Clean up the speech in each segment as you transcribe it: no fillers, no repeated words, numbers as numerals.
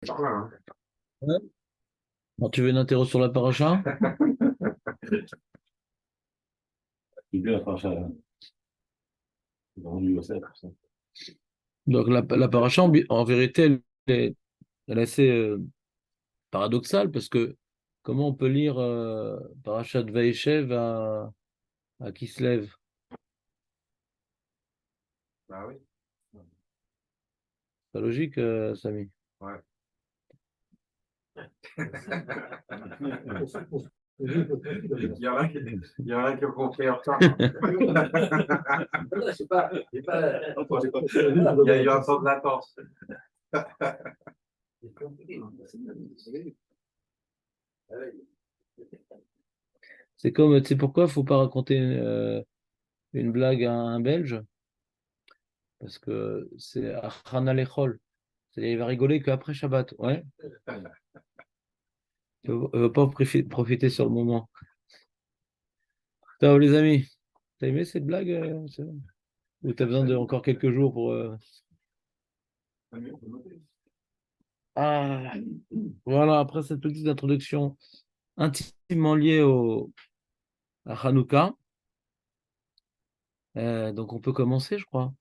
par là, hein. Ouais. Alors, tu veux une interro sur la paracha? C'est bien, enfin, ça, dans l'USF, ça. Donc, la paracha, en vérité, elle est assez paradoxale parce que comment on peut lire Parashat Vaïchev à Kislev? Bah oui. C'est pas logique, Samy. Ouais. Il y en a qui, il y en a qui ont compris en retard. Il y a eu un temps de latence. C'est comme, tu sais pourquoi il faut pas raconter une blague à un Belge? Parce que c'est Achana Lechol. C'est-à-dire, il va rigoler qu'après Shabbat. Ouais. Il ne va pas profiter sur le moment. Ciao, les amis. T'as aimé cette blague ou t'as besoin de encore quelques jours pour. Ah, voilà, après cette petite introduction intimement liée à Hanouka, donc on peut commencer, je crois.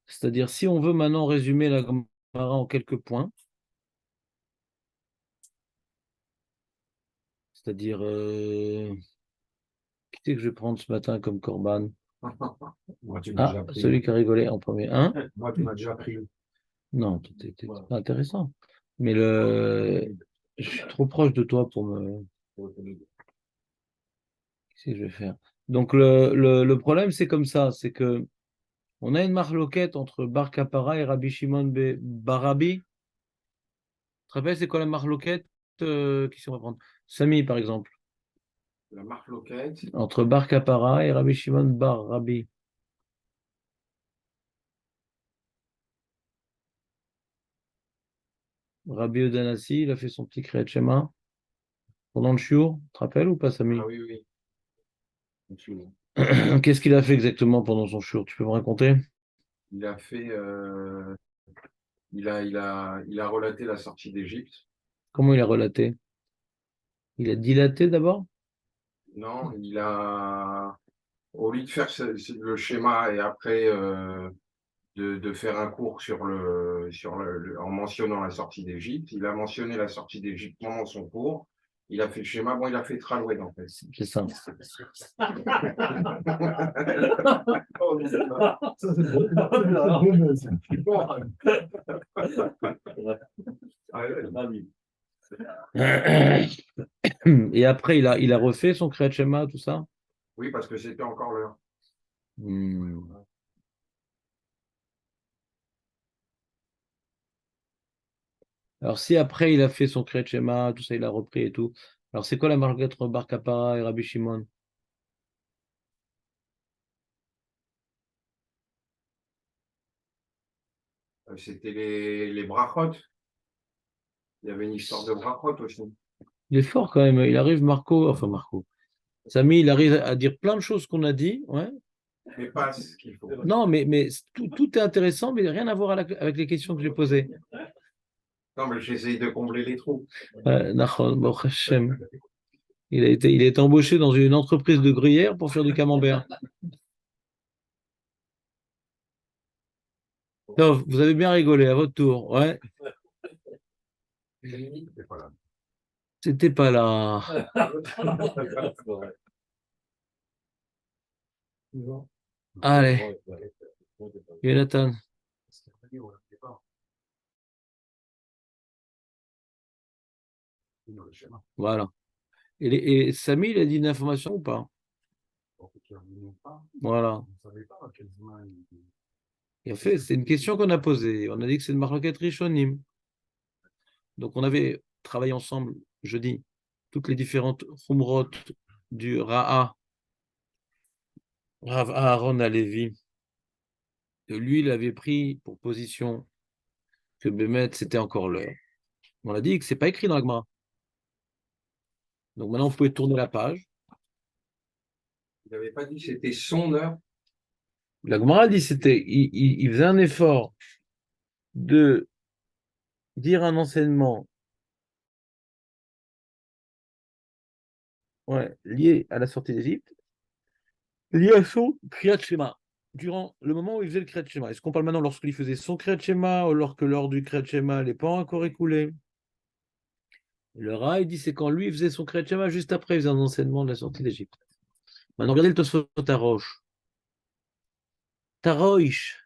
C'est-à-dire, si on veut maintenant résumer la Gemara en quelques points, c'est-à-dire, qui c'est que je vais prendre ce matin comme Corban? Moi, tu m'as Ah, déjà pris. celui qui a rigolé en premier. Hein? Moi, tu m'as déjà pris. Non, t'es pas intéressant. Mais je suis trop proche de toi pour me. Qu'est-ce que je vais faire? Donc, le problème, c'est comme ça, c'est que on a une marloquette entre Bar Kappara et Rabbi Shimon Barabi. Tu te rappelles, c'est quoi la marloquette qui se reprend? Samy, par exemple. La marque Loquette. Entre Bar Kappara et Rabbi Shimon Bar Rabbi. Rabbi Odanassi, il a fait son petit Kriyat Shema pendant le shiur. Tu te rappelles ou pas, Ah Samy? oui, oui. Qu'est-ce qu'il a fait exactement pendant son shiur? Tu peux me raconter? Il a fait. Il a relaté la sortie d'Égypte. Comment il a relaté? Il a dilaté d'abord? Non, au lieu de faire le schéma et après de faire un cours en mentionnant la sortie d'Égypte, il a mentionné la sortie d'Égypte pendant son cours. Il a fait le schéma. Bon, il a fait Traloued en fait. C'est ça. Et après, il a refait son Kriyat Shema, tout ça? Oui, parce que c'était encore l'heure. Hmm. Alors, si après, il a fait son Kriyat Shema, tout ça, il a repris et tout. Alors, c'est quoi la marque entre Bar Kappara et Rabbi Shimon? C'était les brachot. Il y avait une histoire de brachot aussi. Il est fort quand même. Il arrive, Marco. Samy, il arrive à dire plein de choses qu'on a dit. Ouais. Mais pas ce qu'il faut. Non, mais tout est intéressant, mais rien à voir avec les questions que j'ai posées. Non, mais j'essaye de combler les trous. Nachon, Baruch Hashem. Il a été embauché dans une entreprise de gruyère pour faire du camembert. Non, vous avez bien rigolé à votre tour. Ouais, C'est pas là. c'était pas là. Allez, Jonathan. Voilà. Et Samy, il a dit une information ou pas? Voilà. Et en fait, c'est une question qu'on a posée. On a dit que c'est une marloquette rishonim. Donc, on avait travaillé ensemble jeudi toutes les différentes khumrot du Ra'a, Rav Aaron Alevi. Que lui, il avait pris pour position que Bémet, c'était encore l'heure. On a dit que c'est pas écrit dans la Gemara. Donc maintenant, vous pouvez tourner la page. Il n'avait pas dit que c'était son heure. La Gemara dit il faisait un effort de dire un enseignement Ouais, lié à la sortie d'Égypte, lié à son Kriyat Shema, durant le moment où il faisait le Kriyat Shema. Est-ce qu'on parle maintenant lorsqu'il faisait son Kriyat Shema ou lorsque l'heure du Kriyat Shema n'est pas encore écoulée? Le Ra, il dit c'est quand lui il faisait son Kriyat Shema juste après, il faisait un enseignement de la sortie d'Égypte. Maintenant, regardez le Tosfot Tarosh. Taroish.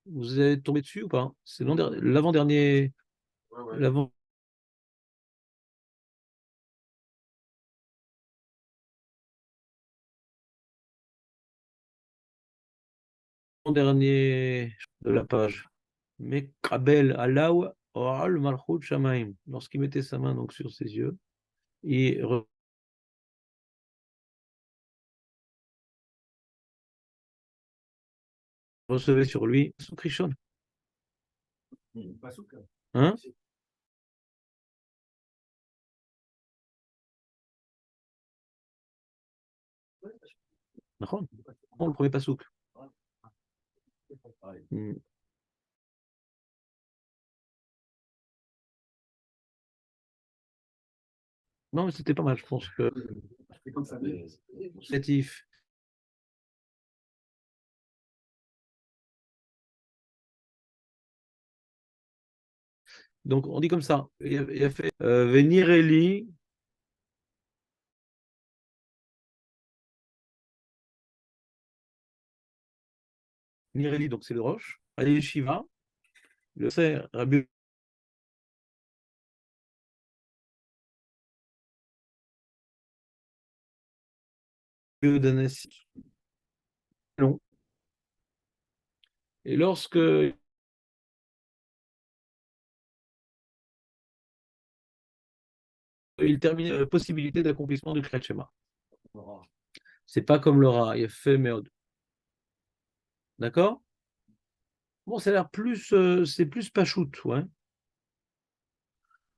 Vous avez tombé dessus ou pas? C'est l'avant-dernier. Ouais, ouais. L'avant-dernier de la page. Mekabel Alaou Oral Malchut Shamaim. Lorsqu'il mettait sa main donc sur ses yeux, il recevait sur lui son Krishon. Hein? D'accord? Le premier pasouk. Hmm. Non, mais c'était pas mal, je pense que C'est comme ça, mais Sétif. Donc on dit comme ça. Il a fait venir Eli. Nireli, donc c'est le Roche. Ali Shiva. Le c'est Rabbi Danassi. Long. Et lorsque il termine la possibilité d'accomplissement du Kriyat Shema. C'est pas comme le Ra, il a fait Meod. D'accord? Bon, ça a l'air plus, c'est plus Pachout, ouais.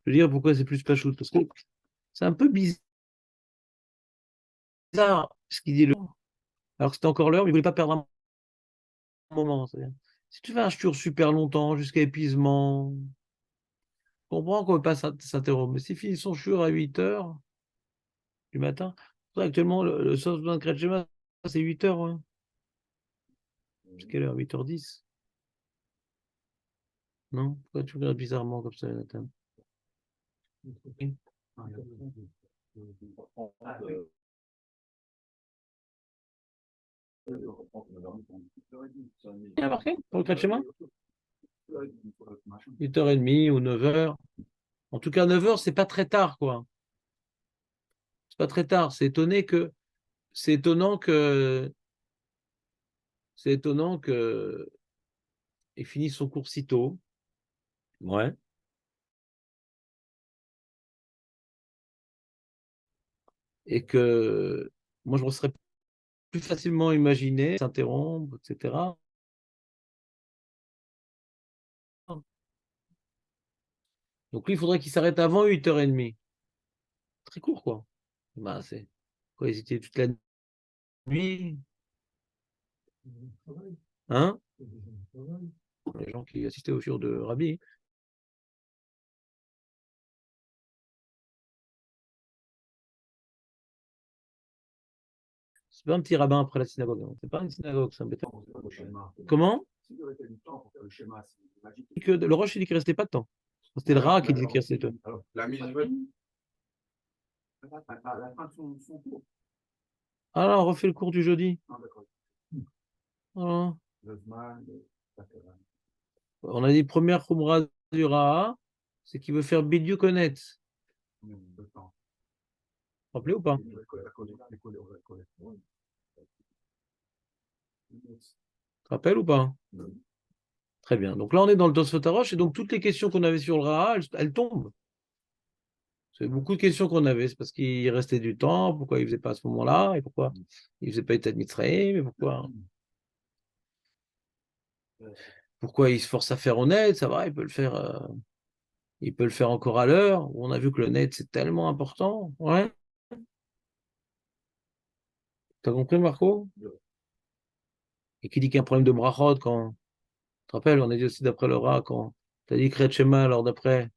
Je veux dire pourquoi c'est plus Pachout, parce que c'est un peu bizarre ce qu'il dit le. Alors que c'était encore l'heure, mais il voulait pas perdre un moment. C'est-à-dire, si tu fais un shur super longtemps, jusqu'à épuisement, je comprends qu'on ne veut pas s'interrompre. Mais s'il finit son shur à 8 heures du matin, actuellement, le sauce de Kriyat Shema, c'est 8 heures. Ouais. C'est quelle heure? 8h10. Non? Pourquoi tu regardes bizarrement comme ça, Nathan? Il y a marqué pour le Kriyat Shema? 8h30 ou 9h. En tout cas, 9h, c'est pas très tard, quoi. C'est pas très tard. C'est étonnant que il finisse son cours si tôt. Ouais. Et que moi, je me serais plus facilement imaginé s'interrompre, etc. Donc lui, il faudrait qu'il s'arrête avant 8h30. Très court, quoi. Bah, c'est quoi, ils étaient toute la nuit, hein? Les gens qui assistaient au jour de Rabbi. C'est pas un petit rabbin après la synagogue. Hein. C'est pas une synagogue, c'est un bétail. Comment? Que le Roche, il dit qu'il restait pas de temps. C'était le Ra qui dit qu'il restait de temps. La mise Ah là, on refait le cours du jeudi. Voilà. On a dit première Khumra du Ra, c'est qu'il veut faire Bidiou connaître. Rappelez ou pas? Rappelle ou pas? Très bien. Donc là, on est dans le Tosfot Harosh, et donc toutes les questions qu'on avait sur le Ra, elles tombent. C'est beaucoup de questions qu'on avait. C'est parce qu'il restait du temps, pourquoi il ne faisait pas à ce moment-là, et pourquoi il ne faisait pas État de Mitzrayim, mais pourquoi il se force à faire honnête, ça va, il peut le faire encore à l'heure. On a vu que le net, c'est tellement important. Ouais. T'as compris, Marco? Et qui dit qu'il y a un problème de brachot quand. Tu te rappelles, on a dit aussi d'après le Ra, quand tu as dit Kriyat Shema, alors d'après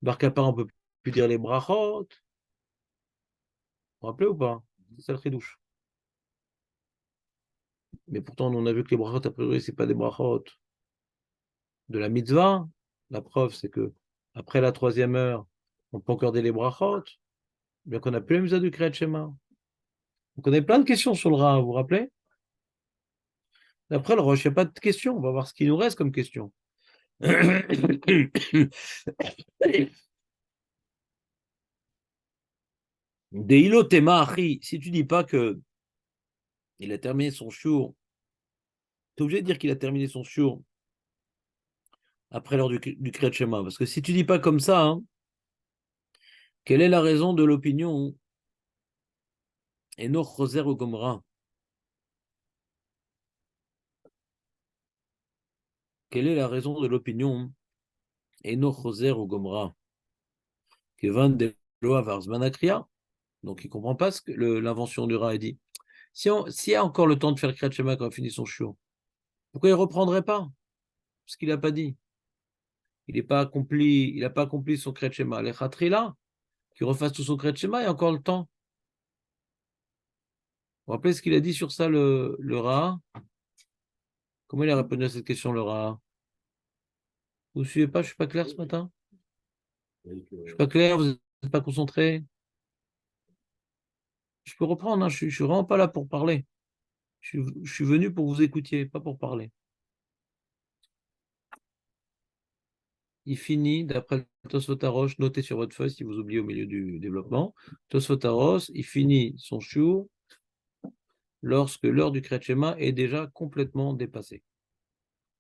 Bar Kapara, on ne peut plus dire les brachot. Vous vous rappelez ou pas? C'est ça le chidouche. Mais pourtant, on a vu que les brachot, a priori, ce n'est pas des brachot de la mitzvah. La preuve, c'est que après la 3e heure, on peut encore dire les brachot, bien qu'on n'a plus la mitzvah du Kriyat Shema. Donc on avait plein de questions sur le Ra, vous vous rappelez? Après le Rosh, il n'y a pas de questions. On va voir ce qui nous reste comme question. Deilo Tema Achi, si tu dis pas que il a terminé son shiur, tu es obligé de dire qu'il a terminé son shiur après l'heure du Kriyat Shema. Parce que si tu dis pas comme ça, hein, quelle est la raison de l'opinion Enoch Roser ou Gomra? Quelle est la raison de l'opinion Enoch Roser ou Gomra? Kevan de Loavarzmanakria. Donc il ne comprend pas ce que l'invention du Ra est dit. S'il y a encore le temps de faire le Kriyat Shema quand on finit son shiur, pourquoi il ne reprendrait pas? Parce qu'il n'a pas dit. Il n'a pas accompli son Kriyat Shema. Les Khatrila, qui refasse tout son Kriyat Shema, il y a encore le temps. Vous vous rappelez ce qu'il a dit sur ça, le Ra? Comment il a répondu à cette question, le Ra? Vous ne suivez pas? Je ne suis pas clair ce matin? Je ne suis pas clair, vous n'êtes pas concentré? Je peux reprendre, hein, je ne suis vraiment pas là pour parler. Je suis venu pour que vous écoutiez, pas pour parler. Il finit, d'après le Tosfot Harosh, notez sur votre feuille si vous oubliez au milieu du développement. Tosfot Harosh, il finit son shiur lorsque l'heure du Kriyat Shema est déjà complètement dépassée.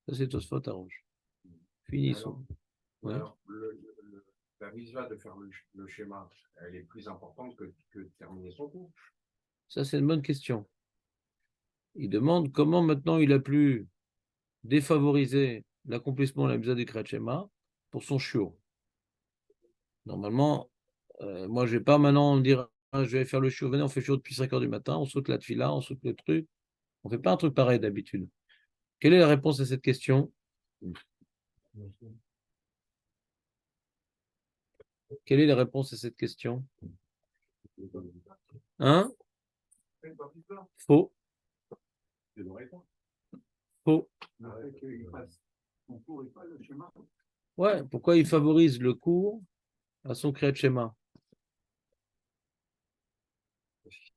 Ça, c'est Tosfot Harosh. Finissons. Ouais. Alors, la mitzvah de faire le schéma, elle est plus importante que de terminer son cours. Ça, c'est une bonne question. Il demande comment maintenant il a pu défavoriser l'accomplissement de la mitzvah du Kriyat Shema pour son shiur. Normalement, moi, je ne vais pas maintenant me dire ah, je vais faire le shiur. Venez, on fait le shiur depuis 5 heures du matin, on saute la tefila, on saute le truc. On ne fait pas un truc pareil d'habitude. Quelle est la réponse à cette question? Quelle est la réponse à cette question? Hein? Faux. Faux. Ouais, pourquoi il favorise le cours à son Kriyat Shema?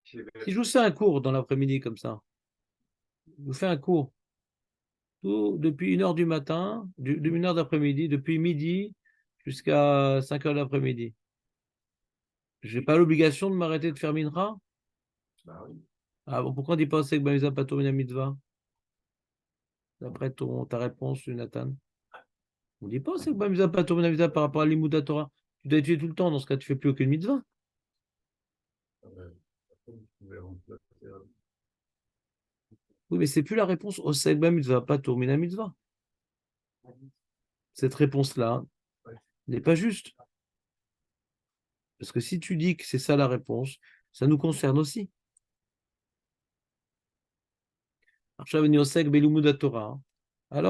Si je vous fais un cours dans l'après-midi comme ça, je vous fais un cours depuis 1 heure du matin, d'une heure d'après-midi, depuis midi jusqu'à 5 heures d'après-midi. Je n'ai pas l'obligation de m'arrêter de faire minra? Bah oui. Ah bon, pourquoi on dit pas c'est que Bamisa Pato Mina Mitzvah? D'après ta réponse, Nathan. On ne dit pas c'est que Bamisa Pato Mina Mitzvah par rapport à l'Imouda Torah. Tu dois étudier tout le temps, dans ce cas, tu ne fais plus aucune mitzvah. Oui, mais c'est plus la réponse au Segba Mitzvah, Pato Mina Mitzvah. Cette réponse-là n'est pas juste. Parce que si tu dis que c'est ça la réponse, ça nous concerne aussi. Alors, je ne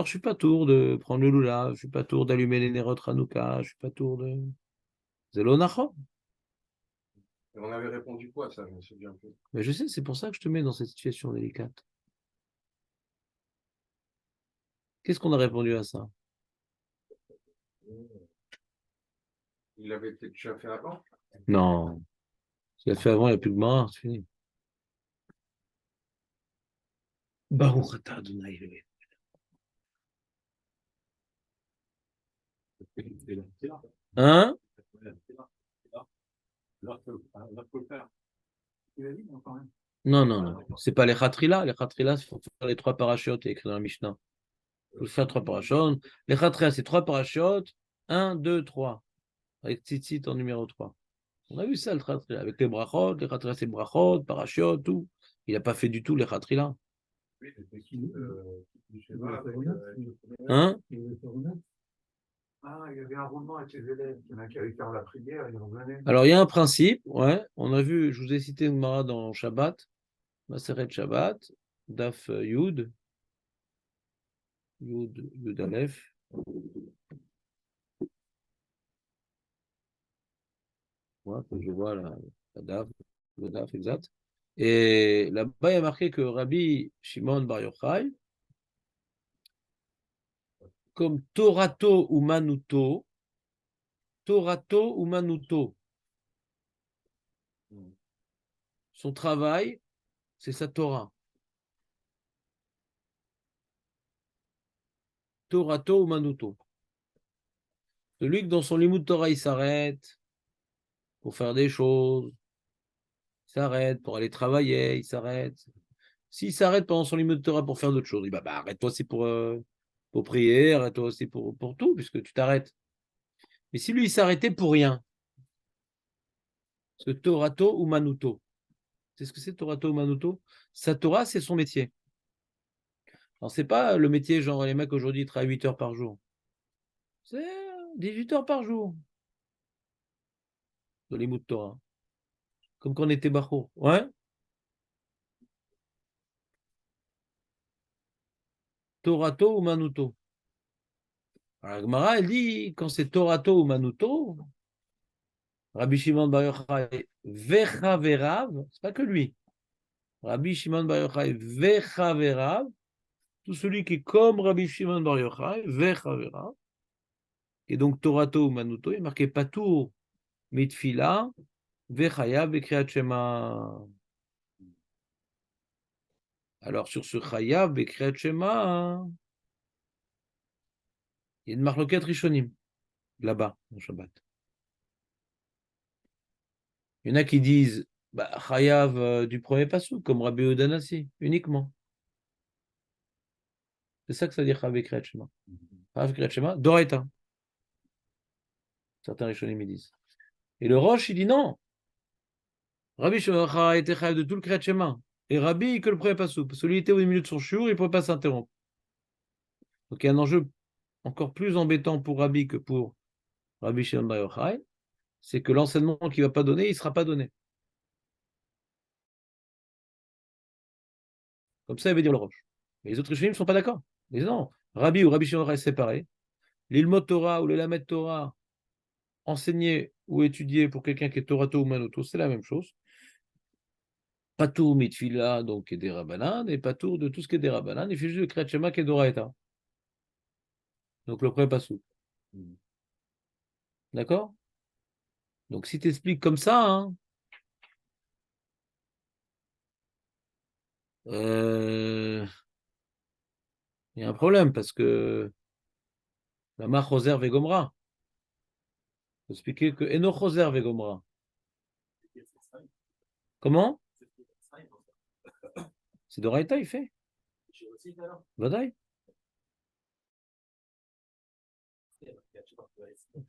suis pas tour de prendre le lula, je ne suis pas tour d'allumer les nérotes Hanouka, je ne suis pas tour de. Zelonachon. Et on avait répondu quoi, ça, je me souviens plus. Mais je sais, c'est pour ça que je te mets dans cette situation délicate. Qu'est-ce qu'on a répondu à ça? Il avait peut-être déjà fait avant? Non. S'il a fait avant, il n'y a plus de main, c'est fini. Baruch atah Adonai Elohim. Hein? Non, non, non. C'est pas les khatrila. Les khatrila, il faut faire les 3 parachutes, il y a écrit dans la Mishnah. Il faut faire 3 parachutes. Les khatrila, c'est 3 parachutes. 1, 2, 3. Avec tzitzit en numéro 3. On a vu ça, le khatrila. Avec les brachot, les khatrila, c'est brachot, parachutes, tout. Il n'a pas fait du tout les khatrila. Hein? Ah, il y avait un roman avec les élèves, il y en a qui allaient faire la prière, ils revenaient. Alors, il y a un principe, ouais. On a vu, je vous ai cité une mara dans Shabbat, Maseret Shabbat, Daf Yud, Yud Aleph. Ouais, faut que je vois la DAF, le DAF exact. Et là-bas, il y a marqué que Rabbi Shimon Bar Yochai, comme Torato ou Manuto, Torato ou Manuto, son travail, c'est sa Torah. Torato ou Manuto. Celui que dans son Limud Torah, il s'arrête pour faire des choses, il s'arrête pour aller travailler, il s'arrête. S'il s'arrête pendant son Limud Torah pour faire d'autres choses, il dit bah, arrête-toi aussi pour prier, arrête-toi aussi pour tout, puisque tu t'arrêtes. Mais si lui, il s'arrêtait pour rien, parce que Torato ou Manuto, c'est ce que c'est Torato ou Manuto? Sa Torah, c'est son métier. Alors, c'est pas le métier, genre les mecs aujourd'hui ils travaillent 8 heures par jour. C'est 18 heures par jour de Limud Torah. Comme quand on était Bachour. Ouais? Torato ou Manuto. Alors, Gemara, elle dit, quand c'est Torato ou Manuto, Rabbi Shimon Bar Yochai Vechaverav, c'est pas que lui. Rabbi Shimon Bar Yochai Vechaverav, tout celui qui est comme Rabbi Shimon Bar Yochai Vechaverav, et donc Torato ou Manuto, il est marqué Patour Mitfila Vechayav Bekriyat Shema. Alors sur ce Chayav Bekriyat Shema, il y a une marloquette Rishonim, là-bas, au Shabbat. Il y en a qui disent bah, Chayav du premier passou, comme Rabbi Odanassi, uniquement. C'est ça que ça veut dire Chayav Bekriyat Shema. Chayav Bekriyat Shema, Doraita. Certains Rishonim ils disent. Et le Roche, il dit non. Rabbi Shema était Chayav de tout le Kriyat Shema. Et Rabbi, que le premier passou. Parce que lui était au milieu de son shiur, il ne pouvait pas s'interrompre. Donc il y a un enjeu encore plus embêtant pour Rabbi que pour Rabbi Shimon Bar Yochai, c'est que l'enseignement qu'il ne va pas donner, il ne sera pas donné. Comme ça, il veut dire le Roche. Mais les autres Rishonim ne sont pas d'accord. Ils disent non, Rabbi ou Rabbi Shimon Bar Yochai séparés. L'ilmot Torah ou le Lamed Torah enseigné ou étudié pour quelqu'un qui est Torato ou Manoto, c'est la même chose. Patour mitfila, donc, est des Rabbanan, et Patour de tout ce qui est des Rabbanan, il fait juste le Kriyat Shema qui est d'Oraita. Donc le premier passou. D'accord? Donc si tu expliques comme ça, hein, il y a un problème parce que la ma choser vegomra. Il faut expliquer que eno choser vegomra. Comment? C'est d'Oraita, il fait. Vadaï.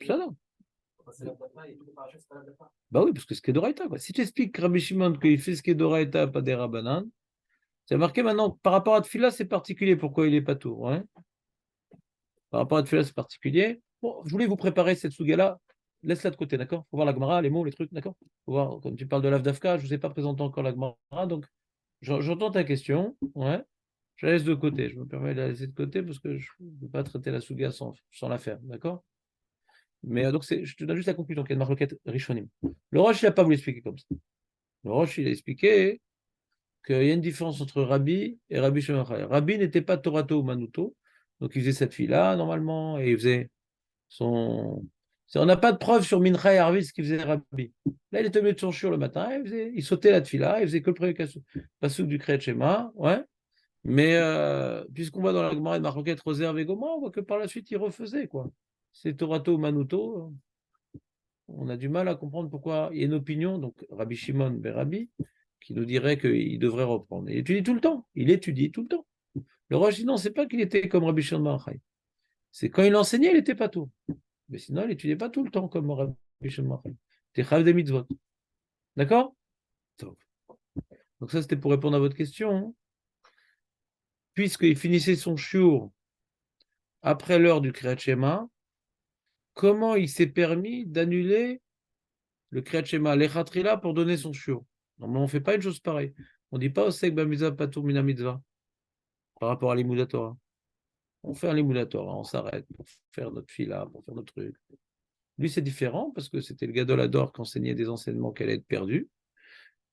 Ça, bah oui, parce que c'est ce qui est d'Oraita. Si tu expliques Rabbi Shimon qu'il fait ce qui est d'Oraita, pas des Rabbanan, c'est marqué maintenant, par rapport à Tfila, c'est particulier. Pourquoi il n'est pas tout, hein? Par rapport à Tfila, c'est particulier. Bon, je voulais vous préparer cette souga-là. Laisse-la de côté, d'accord? Faut voir la Gemara, les mots, les trucs, d'accord? Faut voir, comme tu parles de l'Avdafka, je ne vous ai pas présenté encore la Gemara, donc j'entends ta question, ouais. Je la laisse de côté. Je me permets de la laisser de côté parce que je ne peux pas traiter la souga sans la faire, d'accord? Mais donc, je te donne juste la conclusion, qu'il y a une marloquette Rishonim. Le Roche, il n'a pas voulu expliquer comme ça. Le Roche, il a expliqué qu'il y a une différence entre Rabbi et Rabbi Shimon Bar Yochai. Rabbi n'était pas Torato ou Manuto, donc il faisait cette fille-là, normalement, et il faisait son... On n'a pas de preuve sur Mincha et Arvis ce qu'il faisait Rabbi. Là, il était au milieu de son shiur le matin, il sautait la tefila, il faisait que le premier passouk du Kriyat Shema, ouais. Mais puisqu'on va dans la Gemara de Marloquette Roser et Goma, on voit que par la suite, il refaisait, quoi. C'est Torato ou Manuto. On a du mal à comprendre pourquoi il y a une opinion, donc Rabbi Shimon ben Rabbi, qui nous dirait qu'il devrait reprendre. Il étudie tout le temps. Il étudie tout le temps. Le Roche dit non, c'est pas qu'il était comme Rabbi Shimon ben Yochai. C'est quand il enseignait, il n'était pas tout. Mais sinon, il n'étudiait pas tout le temps comme Rabbi Shimon ben Yochai. C'était Chav des mitzvot. D'accord? Donc ça, c'était pour répondre à votre question. Puisqu'il finissait son shiur après l'heure du Kriyat Shema, comment il s'est permis d'annuler le Kriyat Shema, l'Echatrila, pour donner son shiur? Normalement, on ne fait pas une chose pareille. On ne dit pas Osek Bamitzvah Patour Mina Mitzvah par rapport à l'Imoud Torah. On fait un Limud Torah, on s'arrête pour faire notre fila, pour faire notre truc. Lui, c'est différent parce que c'était le Gadol Hador qui enseignait des enseignements qui allaient être perdus,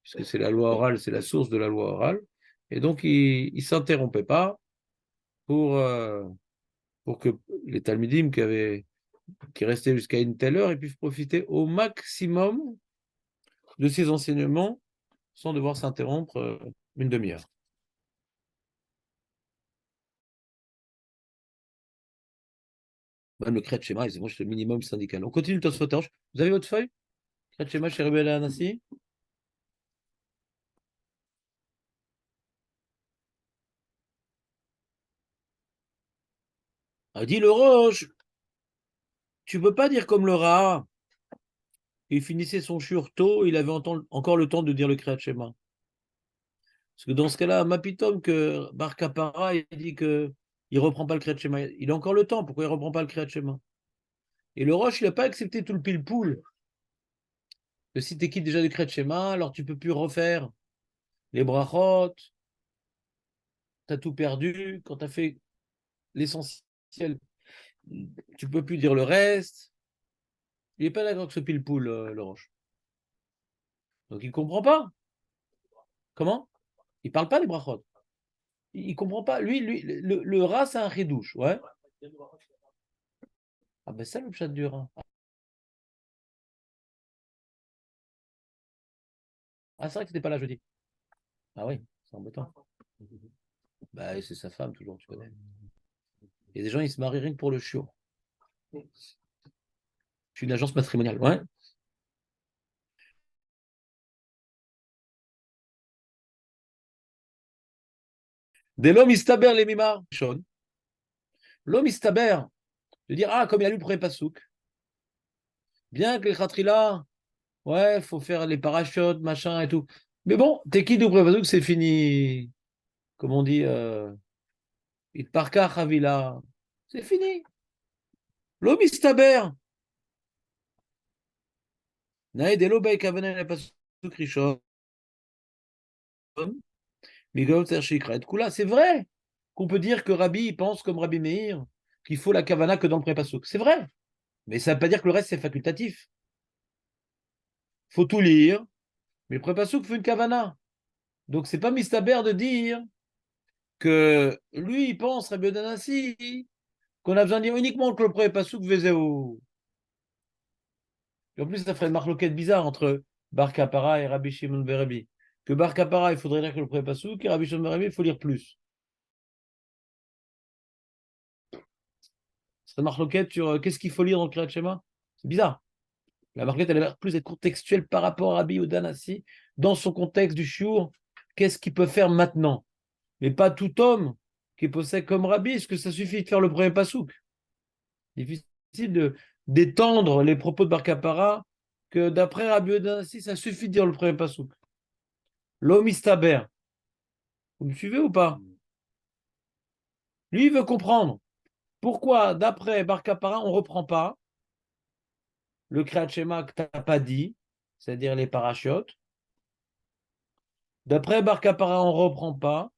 puisque c'est la loi orale, c'est la source de la loi orale. Et donc, il ne s'interrompait pas pour que les Talmudim qui restaient jusqu'à une telle heure, ils puissent profiter au maximum de ces enseignements sans devoir s'interrompre une demi-heure. Même le Kriyat Shema, c'est le minimum syndical. On continue le Tosfot Rosh. Vous avez votre feuille? Kriyat Shema chez Rebbe Anassi. A dit le Roche, tu peux pas dire comme le Ra. Il finissait son shiur tôt, il avait encore le temps de dire le Kriyat Shema. Parce que dans ce cas-là, Mapitom, que Bar Kapara, il dit que il reprend pas le Kriyat Shema. Il a encore le temps, pourquoi il reprend pas le Kriyat Shema? Et le Roche, il n'a pas accepté tout le pile-poule. Que si tu quittes déjà du Kriyat Shema, alors tu peux plus refaire les brachot, tu as tout perdu, quand tu as fait l'essentiel, tu peux plus dire le reste. Il n'est pas d'accord avec ce pile-poule, le Roche. Donc il ne comprend pas. Comment? Il ne parle pas des brachot. Il ne comprend pas. Lui le Ra, c'est un ridouche. Ouais. Ah ben ça, le pshat du Ra. Ah, c'est vrai que c'était pas là jeudi. Ah oui, c'est embêtant. Bah, c'est sa femme, toujours, tu connais. Il y a des gens, ils se marient rien que pour le chiot. Je suis une agence matrimoniale, ouais. Dès l'homme istaber les mimar, l'homme istaber, de dire, ah, comme il a lu le premier pasouk, bien que les khatrila, ouais, faut faire les parachutes, machin et tout. Mais bon, t'es qui du premier pasouk, c'est fini. Comme on dit, it parka chavila. C'est fini. L'homme istaber. Naïd et l'obé kavene le pasouk rishon. C'est vrai qu'on peut dire que Rabbi pense comme Rabbi Meir, qu'il faut la kavana que dans le pré-pasouk. C'est vrai. Mais ça ne veut pas dire que le reste, c'est facultatif. Il faut tout lire, mais le pré-pasouk fait une kavana. Donc, c'est pas mistaber de dire que lui, il pense, Rabbi Odanassi, qu'on a besoin de dire uniquement que le pré-pasouk vezéo. Et en plus, ça ferait une marloquette bizarre entre Bar Kapara et Rabbi Shimon Berebi. Que Bar Kapara, il faudrait lire que le pré-pasouk, et Rabbi Shimon Berebi, il faut lire plus. C'est une marloquette sur qu'est-ce qu'il faut lire dans le Kriyat Shema. C'est bizarre. La marquette, elle a l'air plus être contextuelle par rapport à Rabbi Udanassi, dans son contexte du shiur, qu'est-ce qu'il peut faire maintenant? Mais pas tout homme qui possède comme Rabbi, est-ce que ça suffit de faire le premier pasouk? Difficile d'étendre les propos de Bar Kapara, que d'après Rabbi Udanassi, ça suffit de dire le premier pasouk. L'homme istaber. Vous me suivez ou pas? Lui, il veut comprendre pourquoi, d'après Bar Kapara, on ne reprend pas le Kriyat Shema que tu n'as pas dit, c'est-à-dire les parachutes. D'après Bar Kapara, on ne reprend pas.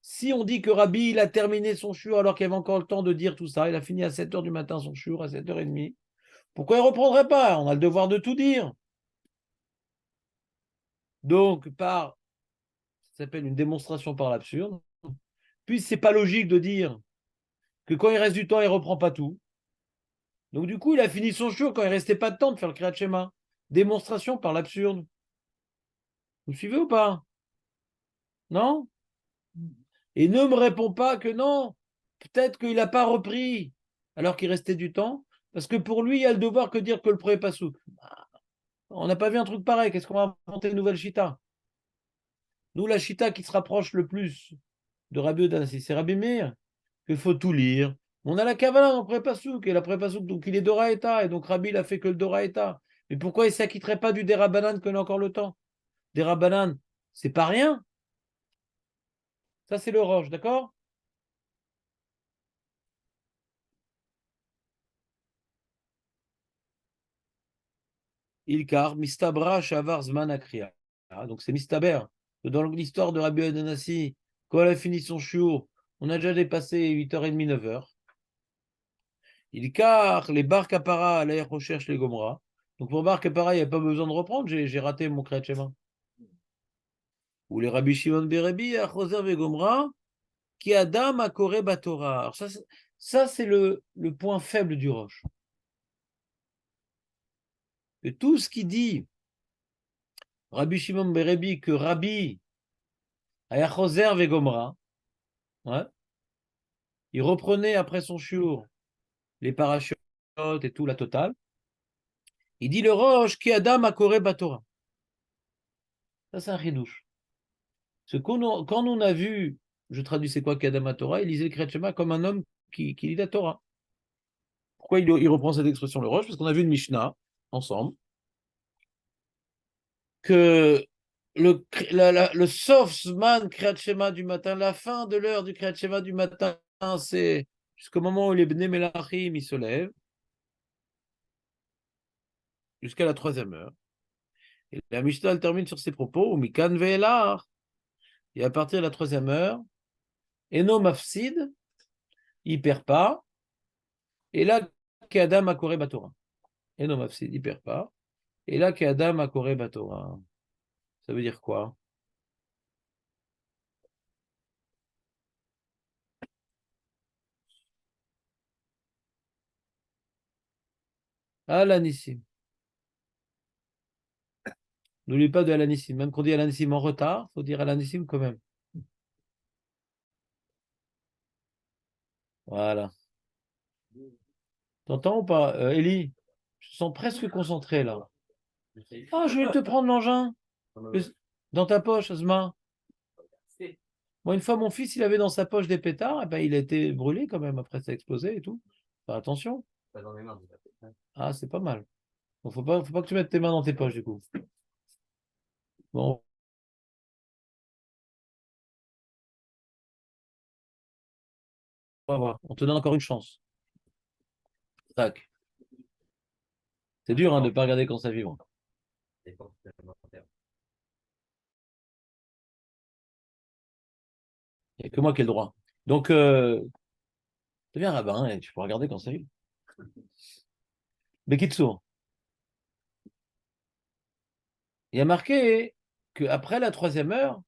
Si on dit que Rabbi, il a terminé son shiur alors qu'il y avait encore le temps de dire tout ça, il a fini à 7h du matin son shiur, à 7h30, pourquoi il ne reprendrait pas? On a le devoir de tout dire. Donc, ça s'appelle une démonstration par l'absurde. Puis, c'est pas logique de dire que quand il reste du temps, il ne reprend pas tout. Donc, du coup, il a fini son shiur quand il ne restait pas de temps de faire le Kriyat Shema. Démonstration par l'absurde. Vous me suivez ou pas? Non? Et ne me réponds pas que non, peut-être qu'il n'a pas repris alors qu'il restait du temps, parce que pour lui, il y a le devoir que dire que le premier pasouk. On n'a pas vu un truc pareil, qu'est-ce qu'on va inventer une nouvelle chita? Nous, la chita qui se rapproche le plus de Rabbi Udanassi, c'est Rabbi Meir, qu'il faut tout lire. On a la Kavala dans le premier pasouk, et la premier pasouk, donc il est Doraïta, et donc Rabbi, il a fait que le Doraïta. Mais pourquoi il ne s'acquitterait pas du Derabanan qu'on a encore le temps? Derabanan, c'est pas rien. Ça, c'est le roche, d'accord? Ilkar, Mistabra, Shavar, Zman, Akria. Donc c'est Mistaber. Dans l'histoire de Rabbi Adanassi, quand elle a fini son shiur, on a déjà dépassé 8h30, 9h. Il car les bar kapara, là, recherche les gomra. Donc pour bar kapara, il n'y a pas besoin de reprendre, j'ai raté mon kriyat shema. Ou les Rabbi Shimon Berebi, Achoser Vegomra, qui Adam a Koré Batora. Alors ça c'est le point faible du Roche. Et tout ce qui dit Rabbi Shimon Berebi que Rabbi Achoser Vegomra, ouais, il reprenait après son shiur les parachutes et tout, la totale. Il dit le Roche qui Adam a Koré Batora. Ça c'est un chidouche. Quand on a vu, je traduis c'est quoi Kadama Torah, il lisait le Kriyat Shema comme un homme qui lit la Torah. Pourquoi il reprend cette expression, le Roche? Parce qu'on a vu une Mishnah, ensemble, que le Sofsman Kriyat Shema du matin, la fin de l'heure du Kriyat Shema du matin, c'est jusqu'au moment où les Bnei Melachim ils se lèvent, jusqu'à la 3e heure. Et la Mishnah elle termine sur ces propos, Mikan Ve'elar, et à partir de la 3e heure, Eno Mafsid, il perd pas, et là, Adam a Koré Batora. Eno Mafsid, il perd pas. Et là, Adam a Koré Batora. Ça veut dire quoi? Alanissim. N'oublie pas de Alanissim. Même qu'on dit Alanissim en retard, il faut dire Alanissim quand même. Voilà. T'entends ou pas, Eli? Je te sens presque concentré là. Ah, je vais te prendre l'engin. Dans ta poche, Asma. Moi, une fois, mon fils, il avait dans sa poche des pétards, et ben, il a été brûlé quand même. Après, ça a explosé et tout. Faire attention. Ah, c'est pas mal. Donc, faut pas que tu mettes tes mains dans tes poches, du coup. Bon, on va voir. On te donne encore une chance. Tac. C'est dur hein, de ne pas regarder quand ça vibre. Il n'y a que moi qui ai le droit. Donc, deviens rabbin et tu peux regarder quand ça vibre. Bekitsour, il y a marqué qu'après la 3e heure,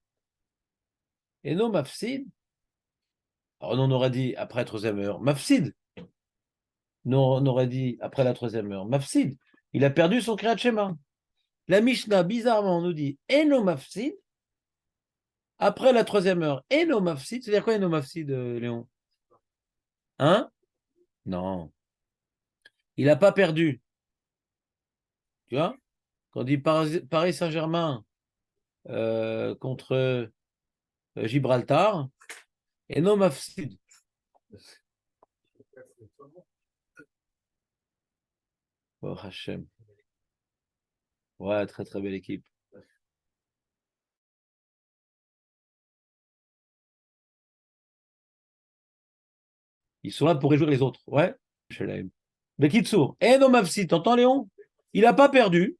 Eno Mafsid, alors on aurait dit après la 3e heure, Mafsid. Non, on aurait dit après la 3e heure, Mafsid. Il a perdu son Kriyat Shema. La Mishnah, bizarrement, nous dit Eno Mafsid. Après la 3e heure, Eno Mafsid. C'est-à-dire quoi Eno Mafsid, Léon? Hein? Non. Il n'a pas perdu. Tu vois? Quand on dit Paris Saint-Germain contre Gibraltar, Eno Mafsid. Oh, Hachem. Ouais, très très belle équipe. Ils sont là pour réjouir les autres. Ouais, Shalem. Bekitsour, Eno Mafsid, t'entends Léon? Il n'a pas perdu.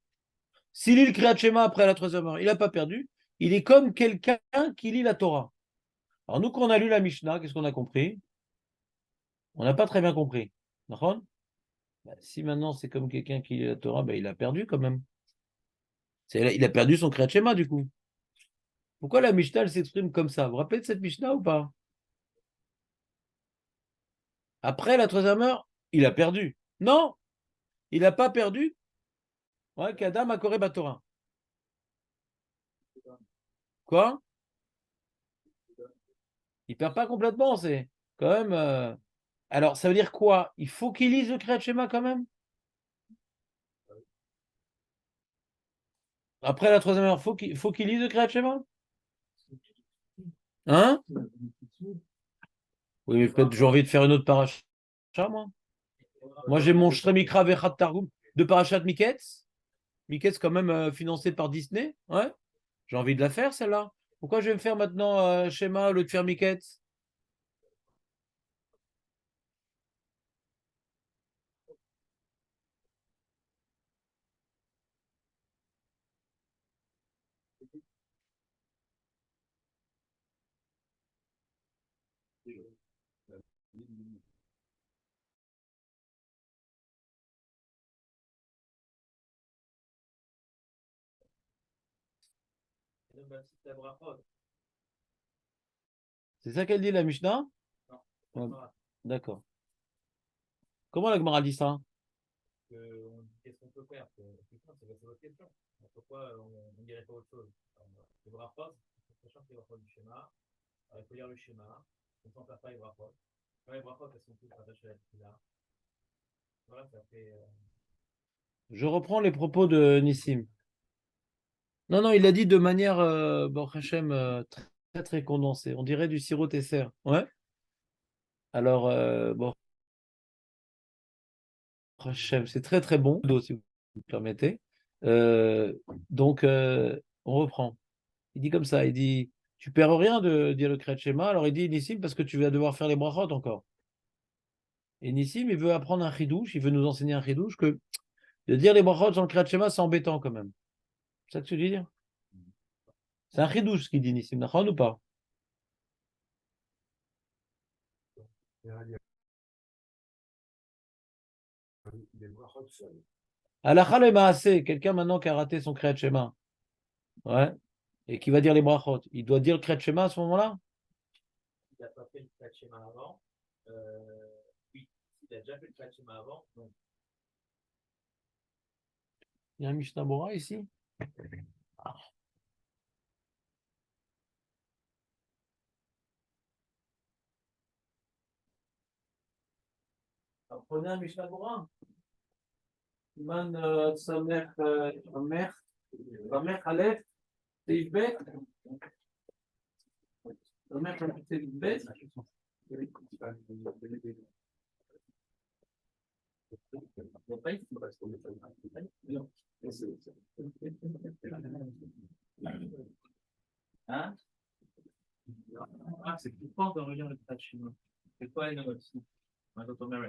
S'il lit le Kriyat Shema après la 3e heure, il n'a pas perdu. Il est comme quelqu'un qui lit la Torah. Alors nous, quand on a lu la Mishnah, qu'est-ce qu'on a compris? On n'a pas très bien compris. D'accord? Si maintenant c'est comme quelqu'un qui lit la Torah, il a perdu quand même. Il a perdu son Kriyat Shema du coup. Pourquoi la Mishnah s'exprime comme ça? Vous vous rappelez de cette Mishnah ou pas? Après la 3e heure, il a perdu. Non, il n'a pas perdu. Ouais, qu'Adam a Koré Batora. Quoi? Il perd pas complètement, c'est quand même. Alors, ça veut dire quoi? Il faut qu'il lise le Kriyat Shema quand même? Après la 3e heure, faut qu'il lise le Kriyat Shema? Hein? Oui, mais peut-être j'ai envie de faire une autre paracha, moi. Moi, j'ai mon Shtremikra Vechat Targum de Parashat Miketz. Miketz, quand même financé par Disney. Ouais. J'ai envie de la faire, celle-là. Pourquoi je vais me faire maintenant Shema au lieu de faire Miketz? C'est ça qu'elle dit, la Mishnah? Ouais. D'accord. Comment la Gemara dit ça? Qu'est-ce qu'on peut faire? C'est votre question. Pourquoi on dirait pas autre chose? Les brachot, sachant que les brachot du schéma, il faut lire le schéma, on ne s'en perd pas les brachot. Quand les brachot, elles sont toutes rattachées à la tefila. Voilà, ça fait. Je reprends les propos de Nissim. Non, non, il a dit de manière, Baruch Hashem, très, très condensée. On dirait du sirop Tesser. Ouais. Alors, bon, Hashem, c'est très, très bon, si vous me permettez. Donc, on reprend. Il dit comme ça, il dit, tu perds rien de dire le Kriyat Shema. Alors, il dit Nissim parce que tu vas devoir faire les brachot encore. Et Nissim, il veut apprendre un chidouche, il veut nous enseigner un chidouche que de dire les brachot sans le Kriyat Shema, c'est embêtant quand même. C'est ça que tu veux dire? C'est un chidouche ce qu'il dit Nissim, d'accord ou pas? Halakha le maaseh, quelqu'un maintenant qui a raté son Kriyat Shema, ouais, et qui va dire les brachot, il doit dire le Kriyat Shema à ce moment-là? Il n'a pas fait le Kriyat Shema avant. Oui, il a déjà fait le Kriyat Shema avant. Donc. Il y a un Mishnah Bora ici? Alors, prenez un Mishnah Bora. Man, sa mère, Aleph, c'est Bet. Sa mère, c'est Bet. Hein? Ah, c'est plus fort de regarder le Kriyat Shema. C'est quoi les notes? Non,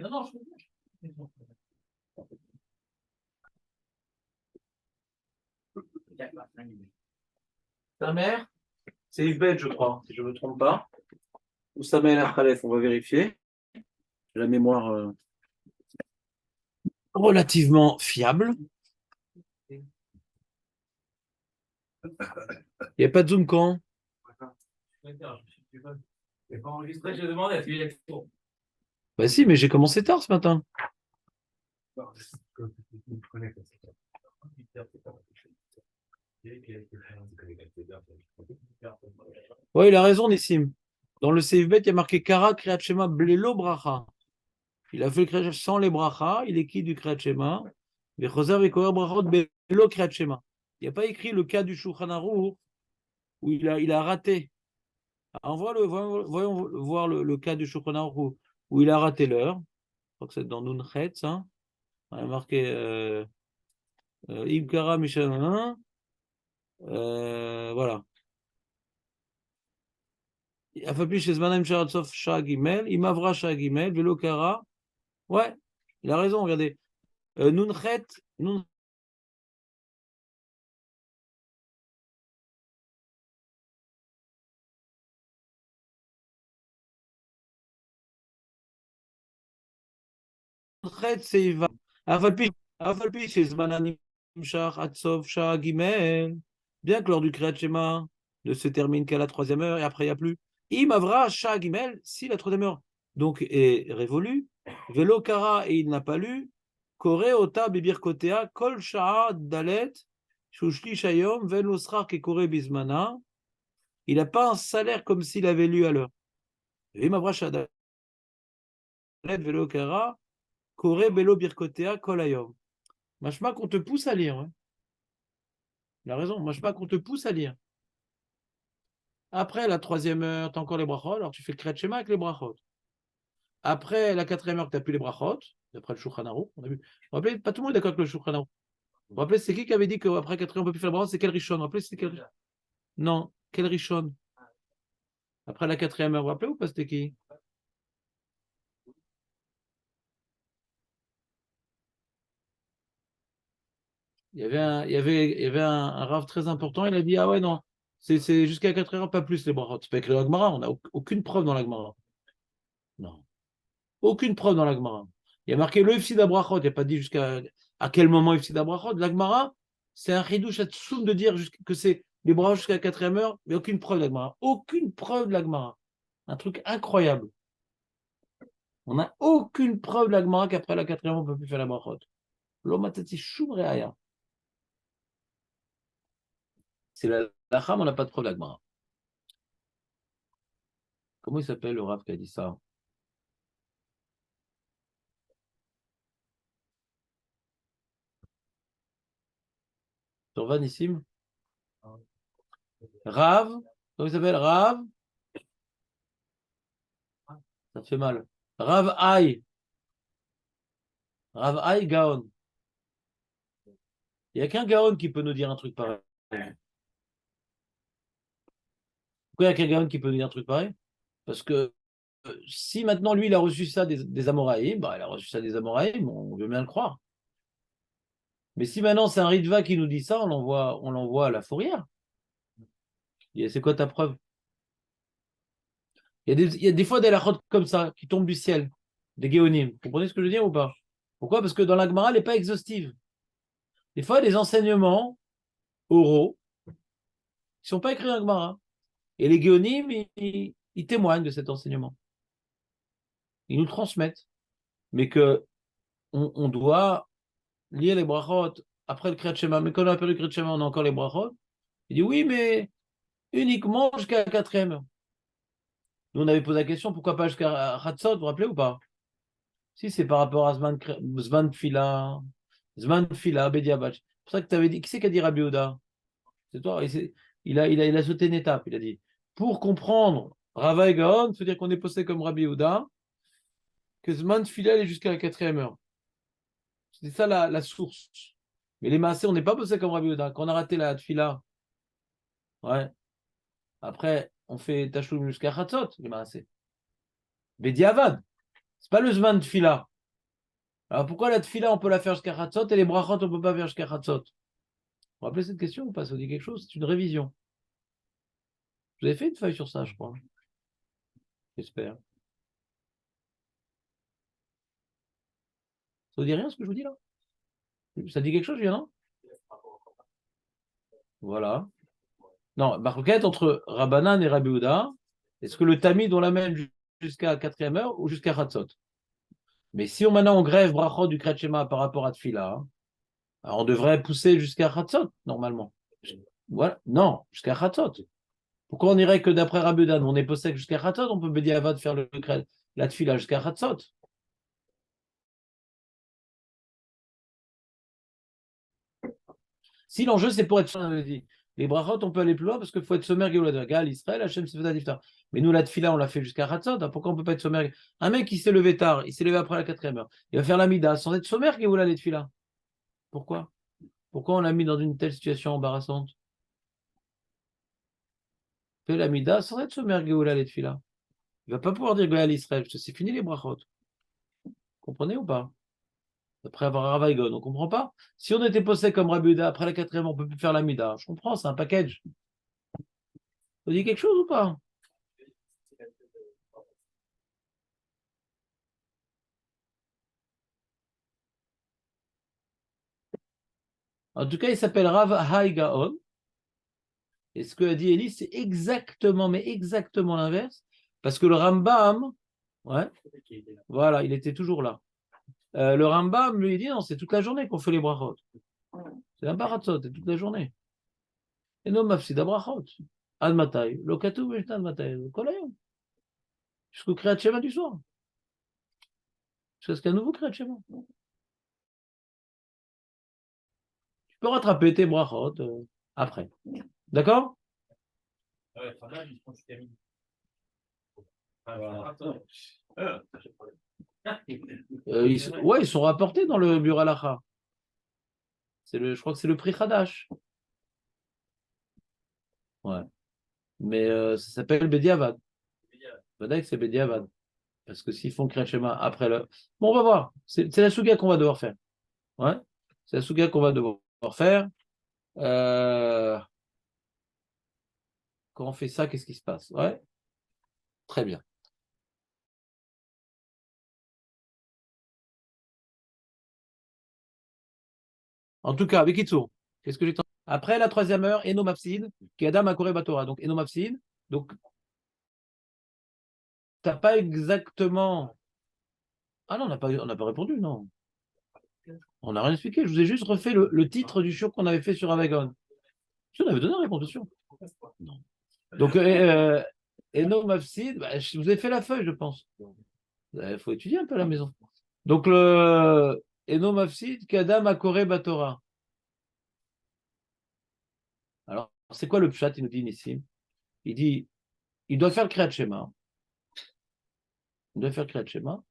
non, je comprends. Sa mère, c'est Yves, je crois, si je ne me trompe pas. Ou Samuel Khalef, on va vérifier. J'ai la mémoire relativement fiable. Il n'y a pas de zoom quand? Je pas enregistré, j'ai demandé à celui qui Bah si, mais j'ai commencé tard ce matin. Ouais, il a raison, Nissim. Dans le CFB, il y a marqué Kara Kriyat Shema Blelo Bracha. Il a fait le Kriyat Shema sans les Bracha, il est qui du Kriyat Shema? Vechoser Vekoher Brachot Blelo Kriyat Shema. Il n'y a pas écrit le cas du Shulchan Aruch où il a raté. Alors, voyons voir le cas du Shulchan Aruch où il a raté l'heure. Je crois que c'est dans Nunchetz. Hein. On a marqué Ibkara Michel. Voilà. Afalpi chez Zmanaim Sharatsov Shah Gimel, Imavra Shah Gimel, Velo Kara. Ouais, il a raison, regardez. Nunchet, Nunchet Seiva. Afalpi chez Zmanaim Sharatsov Shah Gimel. Bien que lors du Kriyat Shema ne se termine qu'à la 3e heure et après il n'y a plus. Imavra Shah Gimel, si la 3e heure donc est révolue. Velo Kara et il n'a pas lu. Kore Ota Bibir Kotea, Kol Sha'a Dalet, Shushli Shayom, Ven Losrar Kekore Bismana. Il n'a pas un salaire comme s'il avait lu à l'heure. Imavra Shah Dalet, Velo Kara, Kore Belo Birkotea, Kol Ayom. Machma qu'on te pousse à lire. Hein. Il a raison, machma qu'on te pousse à lire. Après la 3e heure, tu as encore les brachot, alors tu fais le Kriyat Shema avec les brachot. Après la 4e heure, tu n'as plus les brachot, d'après le Shulchan Aruch. On a vu. Vous vous rappelez, pas tout le monde est d'accord avec le Shulchan Aruch. Vous vous rappelez, c'est qui avait dit qu'après 4 heures, on ne peut plus faire le brachot? C'est quel Rishon? Vous vous rappelez, c'était quel? Non, quel Rishon? Après la 4e heure, vous vous rappelez ou pas, c'était qui? Il y avait un Rav très important, il a dit, ah ouais, non, c'est jusqu'à 4 heures, pas plus les brachot. C'est pas écrit dans la Gemara, on n'a aucune preuve dans la Gemara. Non. Aucune preuve dans la Gemara. Il y a marqué le Ifsid Abrachot, il n'y a pas dit jusqu'à quel moment Ifsid Abrachot. La Gemara, c'est un chidouche atsoum de dire que c'est les brachot jusqu'à la 4e heure, mais aucune preuve de la Gemara. Aucune preuve de la Gemara. Un truc incroyable. On n'a aucune preuve de la Gemara qu'après la 4e, on ne peut plus faire la brachot. L'omatati shum reaya. C'est la Lacham, on n'a pas de preuve de la Gemara. Comment il s'appelle le Rav qui a dit ça? Sur Vanissim? Rav? Comment il s'appelle? Rav? Ça fait mal. Rav Aï. Rav Aï Gaon. Il n'y a qu'un Gaon qui peut nous dire un truc pareil. Pourquoi il n'y a qu'un Gaon qui peut nous dire un truc pareil? Parce que si maintenant lui il a reçu ça des Amoraïm, bah, il a reçu ça des Amoraïm, on veut bien le croire. Mais si maintenant c'est un Ritva qui nous dit ça, on l'envoie à la fourrière. Et c'est quoi ta preuve? Il y a des fois des lachotes comme ça qui tombent du ciel, des Géonim. Vous comprenez ce que je veux dire ou pas? Pourquoi? Parce que dans la Gemara, elle n'est pas exhaustive. Des fois, des enseignements oraux qui ne sont pas écrits dans la Gemara. Et les Géonim, ils témoignent de cet enseignement. Ils nous le transmettent. Mais que on doit lire les brachot après le Kriyat Shema. Mais quand on a appelé le Kriyat Shema, on a encore les brachot. Il dit oui, mais uniquement jusqu'à la 4e heure. Nous, on avait posé la question, pourquoi pas jusqu'à Hatzot, vous vous rappelez ou pas? Si, c'est par rapport à Zman Fila, Bediabach. C'est pour ça que tu avais dit, qui c'est qui a dit Rabbi Yehuda? C'est toi. Il a sauté une étape. Il a dit, pour comprendre Rava et Gaon, il faut dire qu'on est posté comme Rabbi Yehuda, que Zman Fila est jusqu'à la 4e heure. C'est ça la source. Mais les massés, on n'est pas posté comme Rabbi Yehuda. Quand on a raté la Tfila, ouais. Après, on fait Tachloum jusqu'à Hatzot, les massés. Bediavad. C'est pas le Zman Tfila. Alors pourquoi la Tfila, on peut la faire jusqu'à Hatzot et les brachot, on ne peut pas faire jusqu'à Hatzot? Vous vous rappelez cette question ou pas? Ça vous dit quelque chose? C'est une révision. Vous avez fait une feuille sur ça, je crois. J'espère. Ça vous dit rien ce que je vous dis là? Ça dit quelque chose, Julien, non? Voilà. Non, marquette entre Rabbanan et Rabbi Yehuda, est-ce que le Tamid, on l'amène jusqu'à la 4e heure ou jusqu'à Hatzot? Mais si maintenant on grève brachot du Kriyat Shema par rapport à Tfila, alors on devrait pousser jusqu'à Hatzot, normalement. Voilà. Non, jusqu'à Hatzot. Pourquoi on irait que d'après Rabbi Yehuda, on est possède jusqu'à Hatzot, on peut Bediavad faire la Tfila jusqu'à Hatzot. Si l'enjeu c'est pour être, on avait dit, les brachot, on peut aller plus loin parce qu'il faut être sommaire Géoula Gal, Israël, Hachem Sefedat Iftar. Mais nous, la Tfila, on l'a fait jusqu'à Hatzot. Pourquoi on ne peut pas être sommaire? Un mec qui s'est levé tard, il s'est levé après la 4e heure, il va faire la Mida sans être sommaire Géoula les Tfila. Pourquoi? Pourquoi on l'a mis dans une telle situation embarrassante? Fait la Mida sans être sommaire Géoula les Tfila. Il ne va pas pouvoir dire Gal Israël, c'est fini les brachot. Comprenez ou pas? Après avoir Ravaïgon, on ne comprend pas. Si on était posé comme Rabbi Yehuda, après la 4e, on ne peut plus faire la Mida. Je comprends, c'est un package. Vous dites quelque chose ou pas? En tout cas, il s'appelle Rav Hai Gaon. Et ce que a dit Elie, c'est exactement, mais exactement l'inverse. Parce que le Rambam, ouais, voilà, il était toujours là. Le Rambam lui dit, non, c'est toute la journée qu'on fait les brachot. C'est un baratzot, c'est toute la journée. Et non, mafsida brachot. Ad matay, lo katuv ad matay, kol hayom. Jusqu'au Kriyat Shema du soir. Jusqu'à ce qu'un nouveau Kriyat Shema. Tu peux rattraper tes brachot après. D'accord? Ouais, enfin, là, ils font jusqu'à midi. Ils sont rapportés dans le Biur Halacha. Je crois que c'est le prix Hadash. Ouais. Mais ça s'appelle Bediavad. Bediavad, c'est Bediavad. Parce que s'ils font Kriyat Shema après le. Bon, on va voir. C'est la souga qu'on va devoir faire. Ouais. C'est la souga qu'on va devoir faire. Quand on fait ça, qu'est-ce qui se passe? Ouais. Très bien. En tout cas, avec Itsour, qu'est-ce que j'ai Après la troisième heure, Eno Mafsid, qui est Adam Akore Batora. Donc Eno Mafsid. Donc, tu n'as pas exactement. Ah non, on n'a pas répondu, non. On n'a rien expliqué. Je vous ai juste refait le titre du show qu'on avait fait sur Avagon. Si, on avait donné la réponse, bien sûr. Non. Donc, Eno Mafsid, bah, je vous ai fait la feuille, je pense. Il faut étudier un peu à la maison. Donc, le Eno Mafsid, Kadam Akore Batora. Alors, c'est quoi le pshat? Il nous dit Nissim. Il dit, il doit faire le Kriyat Shema. Il doit faire le Kriyat Shema.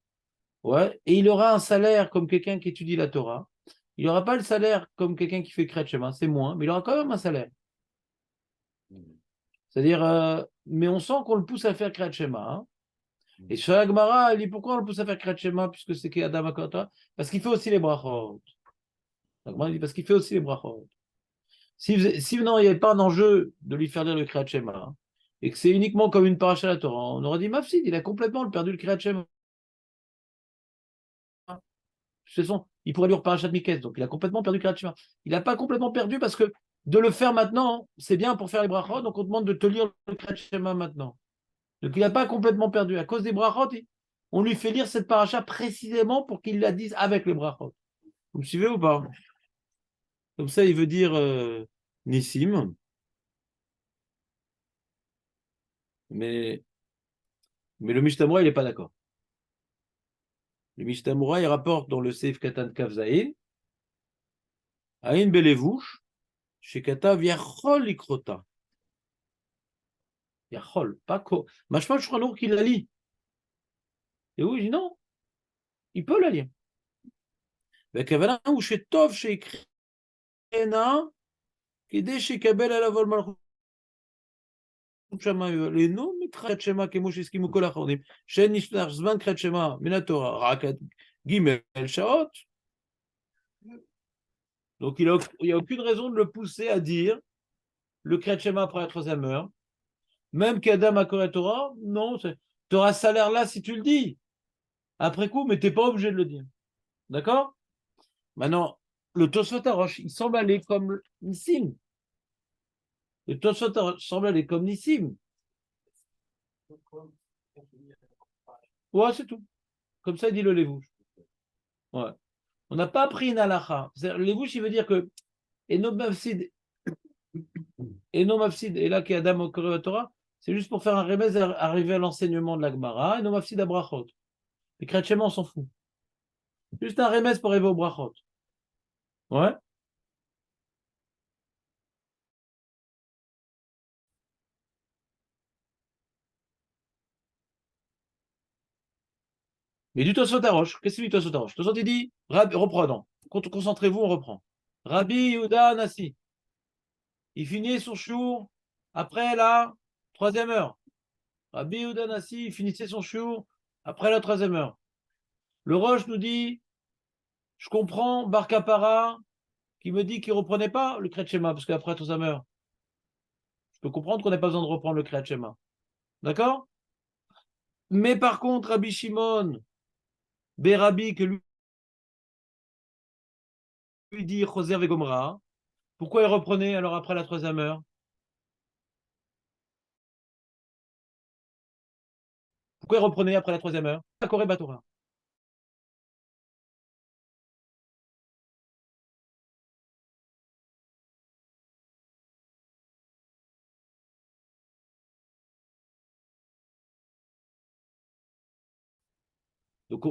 Ouais. Et il aura un salaire comme quelqu'un qui étudie la Torah. Il n'aura pas le salaire comme quelqu'un qui fait le Kriyat Shema, c'est moins, mais il aura quand même un salaire. C'est-à-dire, mais on sent qu'on le pousse à faire Kriyat Shema. Hein. Et sur la Gemara, il dit pourquoi on le pousse à faire Kriyat Shema puisque c'est qu'Adam Akota? Parce qu'il fait aussi les brachot. La Gemara dit parce qu'il fait aussi les brachot. Si non, il n'y avait pas un enjeu de lui faire lire le Kriyat Shema, hein, et que c'est uniquement comme une paracha à la Torah, on aurait dit Mafsid, il a complètement perdu le Kriyat Shema. De toute façon, il pourrait lire parachat Miketz, donc il a complètement perdu le Kriyat Shema. Il n'a pas complètement perdu parce que de le faire maintenant, c'est bien pour faire les brachot, donc on demande de te lire le Kriyat Shema maintenant. Donc il n'a pas complètement perdu. À cause des brachot, on lui fait lire cette paracha précisément pour qu'il la dise avec les brachot. Vous me suivez ou pas? Comme ça, il veut dire Nissim. Mais le Mishtamura, il n'est pas d'accord. Le Mishtamura, il rapporte dans le Seif Katan Kavzaïn, Aïn Belevouch, chez Katav Yachol Ikrota. Yachol, pas ko. Machma Shuranour qui la lit. Et oui, il dit non, il peut la lire. וכוונה הוא שטוב שיקרנה כדי שיקבל עליו על מלכות שמיים עלינו מקריאת שמע כמו שהסכימו כל האחרונים שנשלח זמן קריאת שמע מן התורה רק עד ג' שעות. Donc il n'y a aucune raison de le pousser à dire le Kriyat Shema après la troisième heure. Même qu'Adam a Koré Torah, non, tu auras ce salaire là si tu le dis. Après coup, mais tu n'es pas obligé de le dire. D'accord? Maintenant, le Tosfot Arosh, il semble aller comme Nissim. Le Tosfot Arosh semble aller comme Nissim. Ouais, c'est tout. Comme ça, dit le Lévouche. Ouais. On n'a pas pris une halacha. Le Lévouche, il veut dire que Eno Mafsid, et là qui est Adam au Torah, c'est juste pour faire un remède arriver à l'enseignement de la Gemara. Eno Mafsid à Brachot. Les chrétiens, on s'en fout. Juste un remède pour arriver au Brachot. Ouais. Mais du Tosfot Arosh, qu'est-ce que c'est du Tosfot Arosh? Tosfot, il dit, reprenons. Concentrez-vous, on reprend. Rabbi Yehuda Nassi. Il finit son shiur après la troisième heure. Rabbi Yehuda Nassi, il finissait son shiur après la troisième heure. Le Roche nous dit, je comprends Bar Kapara qui me dit qu'il ne reprenait pas le Kriyat Shema parce qu'après la troisième heure. Je peux comprendre qu'on n'a pas besoin de reprendre le Kriyat Shema. D'accord? Mais par contre, Rabbi Shimon, Berabi, que lui dit Choser Vegomra, pourquoi il reprenait alors après la troisième heure? Pourquoi il reprenait après la troisième heure? Akore Batora. Donc,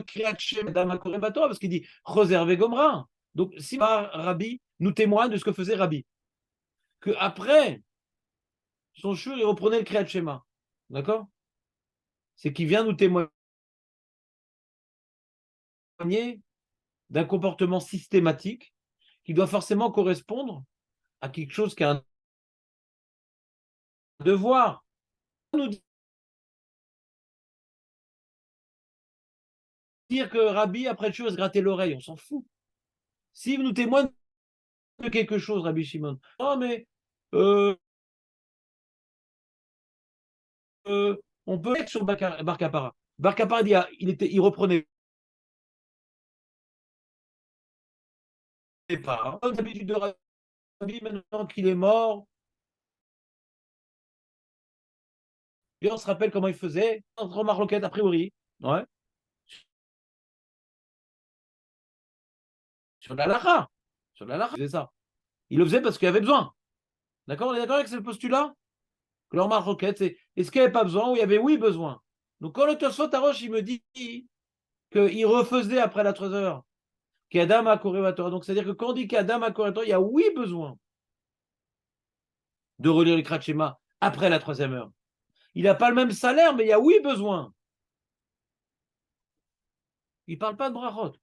Kriyat Shema Adam Akore Batora, parce qu'il dit Choser Vegomra. Donc, si Rabbi nous témoigne de ce que faisait Rabbi, que après son shur, il reprenait le Kriyat Shema. D'accord? C'est qu'il vient nous témoigner d'un comportement systématique qui doit forcément correspondre à quelque chose qui a un devoir. Nous dire que Rabbi, après le shur, se grattait l'oreille, on s'en fout. S'il nous témoigne de quelque chose, Rabbi Shimon, non mais on peut être sur Bar Kapara. Bar Kapara dit, il reprenait pas. Comme d'habitude de vie maintenant qu'il est mort. Et on se rappelle comment il faisait. Entre marloquettes, a priori. Ouais. Sur la lacha. Sur la lacha, il faisait ça. Il le faisait parce qu'il y avait besoin. D'accord? On est d'accord avec ce postulat? Que leur marloquette, c'est est-ce qu'il n'y avait pas besoin ou il y avait oui besoin? Donc quand le Tosfot Arosh, il me dit qu'il refaisait après la 3 heures, qu'Adam a Torah. Donc c'est-à-dire que quand on dit qu'Adam a Torah, il y a oui besoin de relire les Krat Shema après la 3e heure. Il n'a pas le même salaire, mais il y a oui besoin. Il ne parle pas de brachot.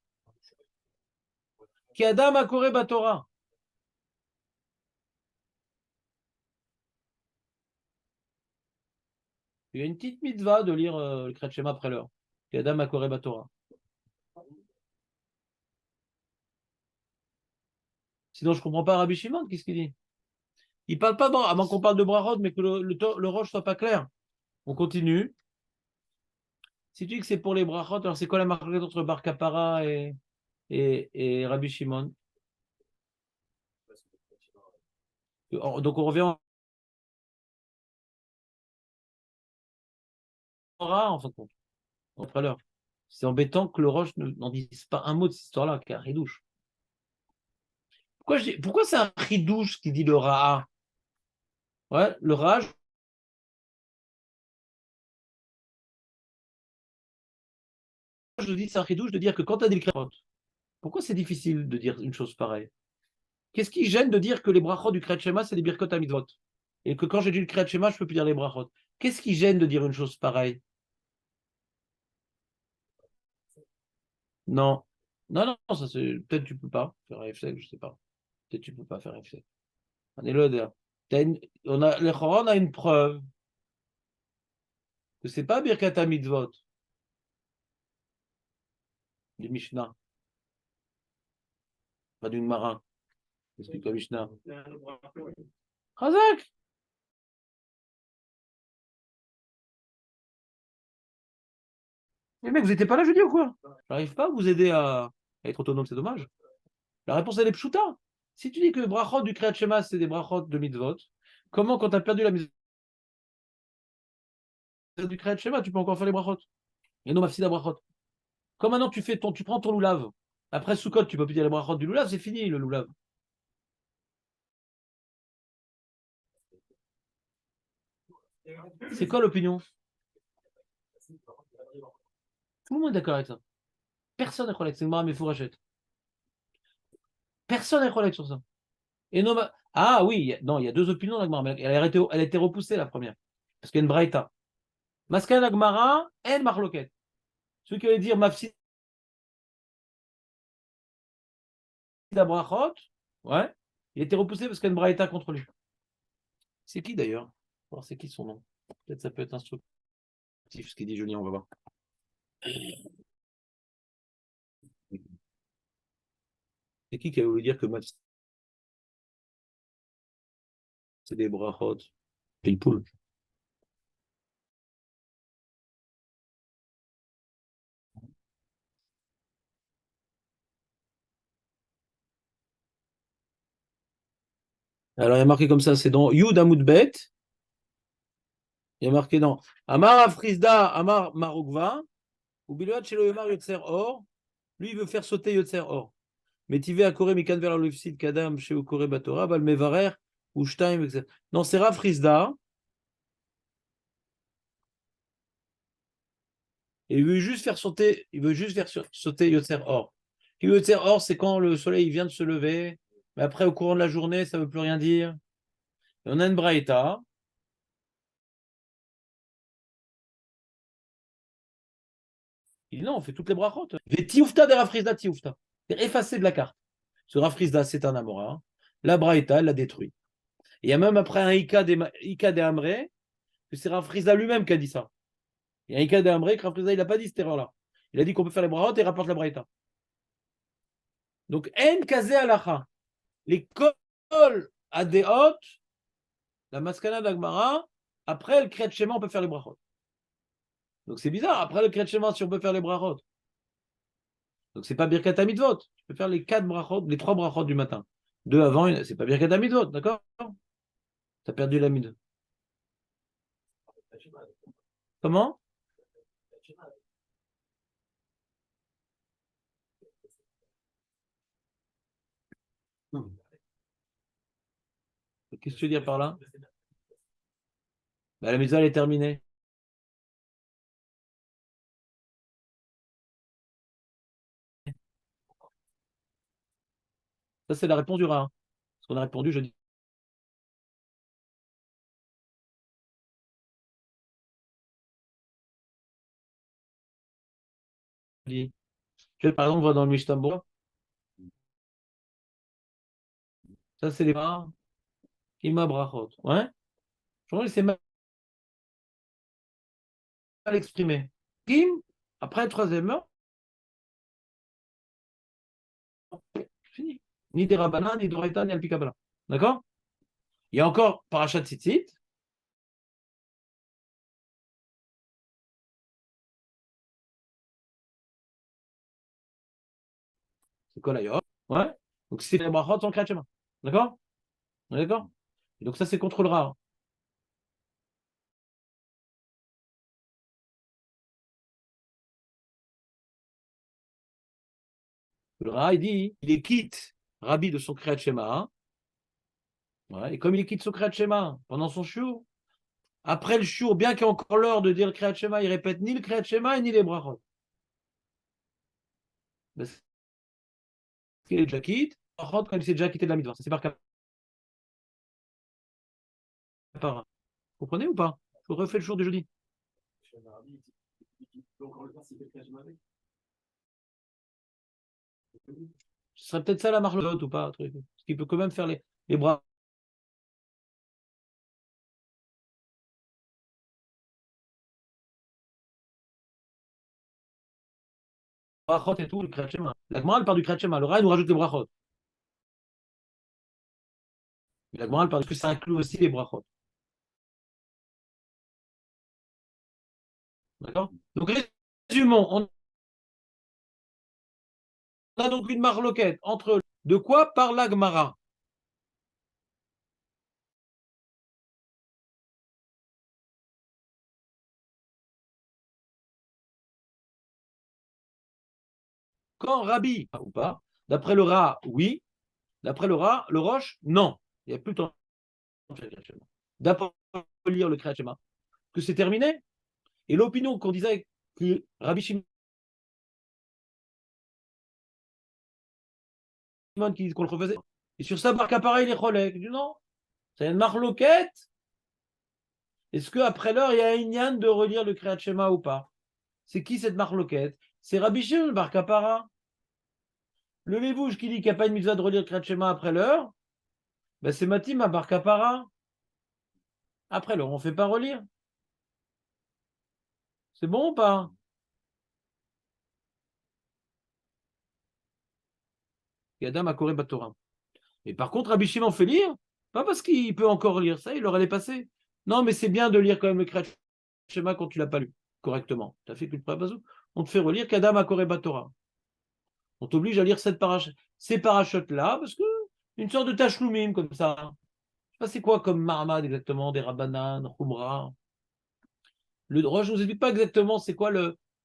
Qui Adam a Torah. Il y a une petite mitzvah de lire le Krat Shema après l'heure. Qui Adam a Torah. Sinon, je ne comprends pas Rabbi Shimon, qu'est-ce qu'il dit? Il ne parle pas avant qu'on parle de brachot, mais que le roche ne soit pas clair. On continue. Si tu dis que c'est pour les brachot, alors c'est quoi la marque entre Bar Kapara et Rabbi Shimon? Donc on revient en Torah, en fin de compte. Après l'heure. C'est embêtant que le roche n'en dise pas un mot de cette histoire-là, car ridouche. Pourquoi c'est un ridouche qui dit le Ra'a? Ouais, le Ra'a, je dis c'est un ridouche de dire que quand tu as des kriyot, pourquoi c'est difficile de dire une chose pareille? Qu'est-ce qui gêne de dire que les brachot du Kriyat Shema, c'est des birkot à mitzvot? Et que quand j'ai dit le Kriyat Shema, je ne peux plus dire les brachot. Qu'est-ce qui gêne de dire une chose pareille? Non. Non, ça c'est. Peut-être tu peux pas faire un F7, je sais pas. Peut-être tu peux pas faire un F7. On est là. Les Choron a une preuve que c'est pas Birkat Mitzvot. Du Mishnah. Pas d'une marin. Explique la Mishnah. Chazak. Les mecs, vous n'étiez pas là jeudi ou quoi? J'arrive pas à vous aider à être autonome, c'est dommage. La réponse, elle est pshuta. Si tu dis que brachot du Kriyat Shema, c'est des brachot de mitzvot, comment, quand tu as perdu la mitzvot du Kriyat Shema, tu peux encore faire les brachot? Et non, mafsida brachot. Comme maintenant, tu prends ton loulav. Après Sukkot, tu peux plus dire les brachot du loulav, c'est fini le loulav. C'est quoi l'opinion? Tout le monde est d'accord avec ça. Personne n'est collègue, c'est une mara Mefourachet. Personne n'est collègue sur ça. Et non, ah oui, non, il y a 2 opinions dans la Gemara. Elle a été repoussée la première. Parce qu'il y a une braïta. Maskan la Gemara, elle marloquette. Celui qui allait dire mafsid brachot, ouais, il a été repoussé parce qu'il y a une braïta contre lui. C'est qui d'ailleurs? Alors, c'est qui son nom? Peut-être ça peut être instructif ce qu'il dit Julien, on va voir. C'est qui a voulu dire que mafsid c'est des brachot? C'est le poule. Alors il y a marqué comme ça, c'est dans Yud Amoudbet. Il y a marqué dans Amar Afrizda, Amar Marokva, ou Biloat Shelo Yomar Yotzer Or. Lui, il veut faire sauter Yotzer Or. Mais tu vas à Corée, Mikan vers l'Olufsid, Kadam, chez Corée Batora, Bal Mevarer, ou Shtaim, etc. Non, c'est Rafrizda. Et il veut juste faire sauter Yotzer Or. Yotzer Or, c'est quand le soleil vient de se lever, mais après, au courant de la journée, ça ne veut plus rien dire. Et on a une braïta. Il dit non, on fait toutes les brachot. Les tioufta de Rafrizda, tioufta. C'est effacé de la carte. Ce Rafrizda, c'est un Amora. La braïta, elle l'a détruit. Il y a même après un Ika de Amré, que c'est Rafrizda lui-même qui a dit ça. Il y a un Ika de Amré que Rafrizda, il n'a pas dit cette erreur-là. Il a dit qu'on peut faire les brachot et il rapporte la braïta. Donc, en kazé alacha. Les kol adéot, la maskana d'Agmara, après le Kriyat Shema, on peut faire les brachot. Donc c'est bizarre, après le Kriyat Shema, si on peut faire les brachot. Donc c'est pas Birkat Mitzvot. Tu peux faire les 4 brachot, les 3 brachot du matin. Deux avant, c'est pas bien qu'il y ait d'amidot, d'accord? Tu as perdu l'amidot. Comment? Qu'est-ce que tu veux dire par là? Bah, la mitzvah, elle est terminée. Ça, c'est la réponse du Ra. Parce qu'on a répondu jeudi. Tu vois, par exemple, on voit dans le Mishnah Berurah, ça, c'est les Ra, Ima Brachot. Ouais? Je trouve que c'est mal exprimé. Kim, après le troisième heure, fini. Ni des Rabbanan, ni d'Oraita, ni Alpikabala. D'accord? Il y a encore Parashat Tzitzit. C'est quoi l'ailleurs? Ouais. Donc c'est les brachot sans Kriyat Shema. D'accord? On est d'accord? Et donc ça, c'est contre le Ra. Le Ra, il dit, il est quitte Rabbi de son Kriyat Shema. Hein. Ouais. Et comme il est quitte son Kriyat Shema pendant son shiur, après le shiur, bien qu'il y ait encore l'heure de dire le Kriyat Shema, il répète ni le Kriyat Shema ni les brachot. Parce qu'il est déjà quitte. Brachot, quand il s'est déjà quitté de la mitzvah. Ça, c'est par kapara. Vous comprenez ou pas? Je vous refais le jour de jeudi. Ce serait peut-être ça la marlotte ou pas, truc. Parce qu'il peut quand même faire les bras. Brachot et tout, le Kriyat Shema. La Gemara, elle part du Kriyat Shema. Le Ra, il nous rajoute les brachot. Mais la Gemara, elle part parce que ça inclut aussi les brachot. D'accord? Donc, résumons. On a donc une marloquette entre de quoi parle la Gemara? Quand Rabbi, ou pas, d'après le Ra, oui. D'après le Ra, le Roche, non. Il n'y a plus le temps de faire le Kriyat Shema. D'après lire le Kriyat Shema, que c'est terminé. Et l'opinion qu'on disait que Rabbi Shimon qu'on le refaisait, et sur ça, par pareil, les cholèques. Je dis non, c'est une marloquette. Est-ce qu'après l'heure, il y a une yann de relire le Kriyat Shema ou pas? C'est qui cette marloquette? C'est Rabbi Shimon bar Kapara. Le Lévouche qui dit qu'il n'y a pas une mitzvah de relire le Kriyat Shema après l'heure, ben c'est Matim à bar Kapara. Après l'heure, on ne fait pas relire. C'est bon ou pas? Yadam a Koré Batora. Mais par contre, Rabbi Shimon fait lire, pas parce qu'il peut encore lire ça, il aurait les passé. Non, mais c'est bien de lire quand même le Kriyat Shema quand tu ne l'as pas lu correctement. Tu as fait qu'une prébazou. On te fait relire Kadam a Koré Batora. On t'oblige à lire ces parachutes-là, parce que une sorte de tachloumim comme ça. Je ne sais pas c'est quoi comme Mahamad exactement, des Rabbanan, Khumra. Le Roche ne nous explique pas exactement c'est quoi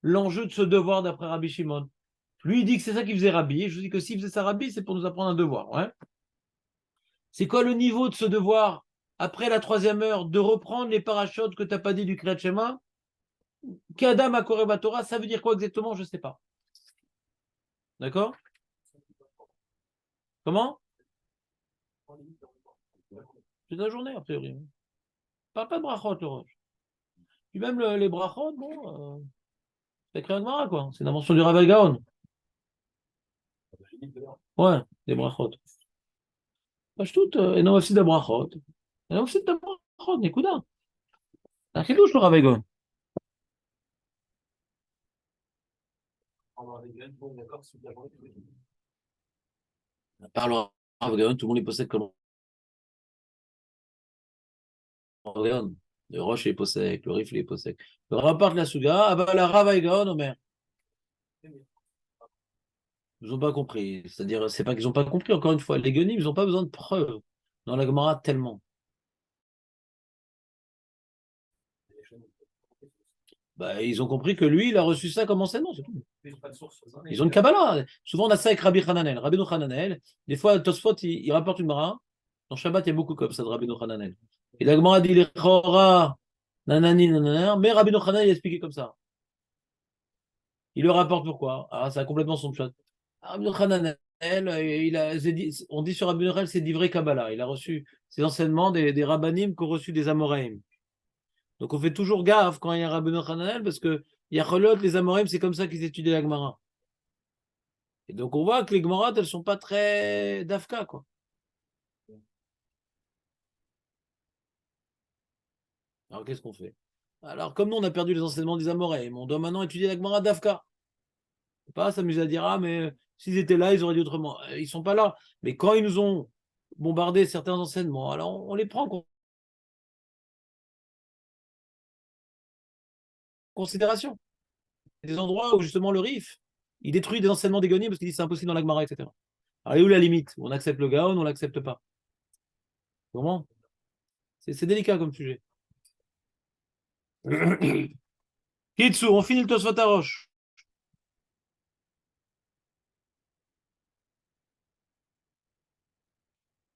l'enjeu de ce devoir d'après Rabbi Shimon. Lui, il dit que c'est ça qu'il faisait Rabbi. Et je vous dis que s'il faisait ça Rabbi, c'est pour nous apprendre un devoir. Ouais. C'est quoi le niveau de ce devoir après la troisième heure de reprendre les parachutes que tu n'as pas dit du Kriyat Shema? Kadam à Koré Batora, ça veut dire quoi exactement? Je ne sais pas. D'accord? Comment? C'est la journée, a priori. Pas de brachot, le Roche. Puis même les brachot, bon, c'est écrit en quoi. C'est une invention du Rav Gaon. Ouais, des brachot. Pashtout, et non aussi des brachot. Et non aussi des brachot, Nikuda. C'est un chidouche, le Rav Gaon. Par le Rav Gaon, tout le monde est possède comme Rav Gaon. Le Roche est possède, le Rif est possède. Le rapport de la Souga, ah bah la Rav Gaon, Omer. Ils n'ont pas compris. C'est-à-dire, c'est pas qu'ils n'ont pas compris, encore une fois, les Gonim, ils n'ont pas besoin de preuves dans la Gemara tellement. Bah, ils ont compris que lui, il a reçu ça comme enseignement, c'est tout. Ils n'ont pas de source. Ils ont une Kabbalah. Souvent, on a ça avec Rabbi Hananel. Rabbi Hananel, des fois, Tosfot, il rapporte une Gemara. Dans Shabbat, il y a beaucoup comme ça de Rabbi Hananel. Et la Gemara dit les Chora, nanani, nanana, mais Rabbi Hananel, il a expliqué comme ça. Il le rapporte pourquoi? Ah, ça a complètement son chat. Rabbi Hananel, on dit sur Rabbi Hananel, c'est d'ivrei Kabbalah. Il a reçu ses enseignements des rabbanim qui ont reçu des Amoraïm. Donc on fait toujours gaffe quand il y a Rabbi Hananel, parce que il y a Cholot, les Amoraïm, c'est comme ça qu'ils étudient la Gemara. Et donc on voit que les Gemara, elles sont pas très d'Afka, quoi. Alors qu'est-ce qu'on fait? Alors comme nous on a perdu les enseignements des Amoraïm, on doit maintenant étudier la Gemara d'Afka. Pas s'amuser à dire, ah mais s'ils étaient là, ils auraient dit autrement. Ils sont pas là. Mais quand ils nous ont bombardé certains enseignements, alors on les prend en considération. Il y a des endroits où justement le RIF, il détruit des enseignements des Gonim parce qu'il dit c'est impossible dans la Gemara, etc. Alors, où est la limite? On accepte le Gaon, on l'accepte pas. Comment? C'est délicat comme sujet. Kitsu, on finit le Tosfot Harosh.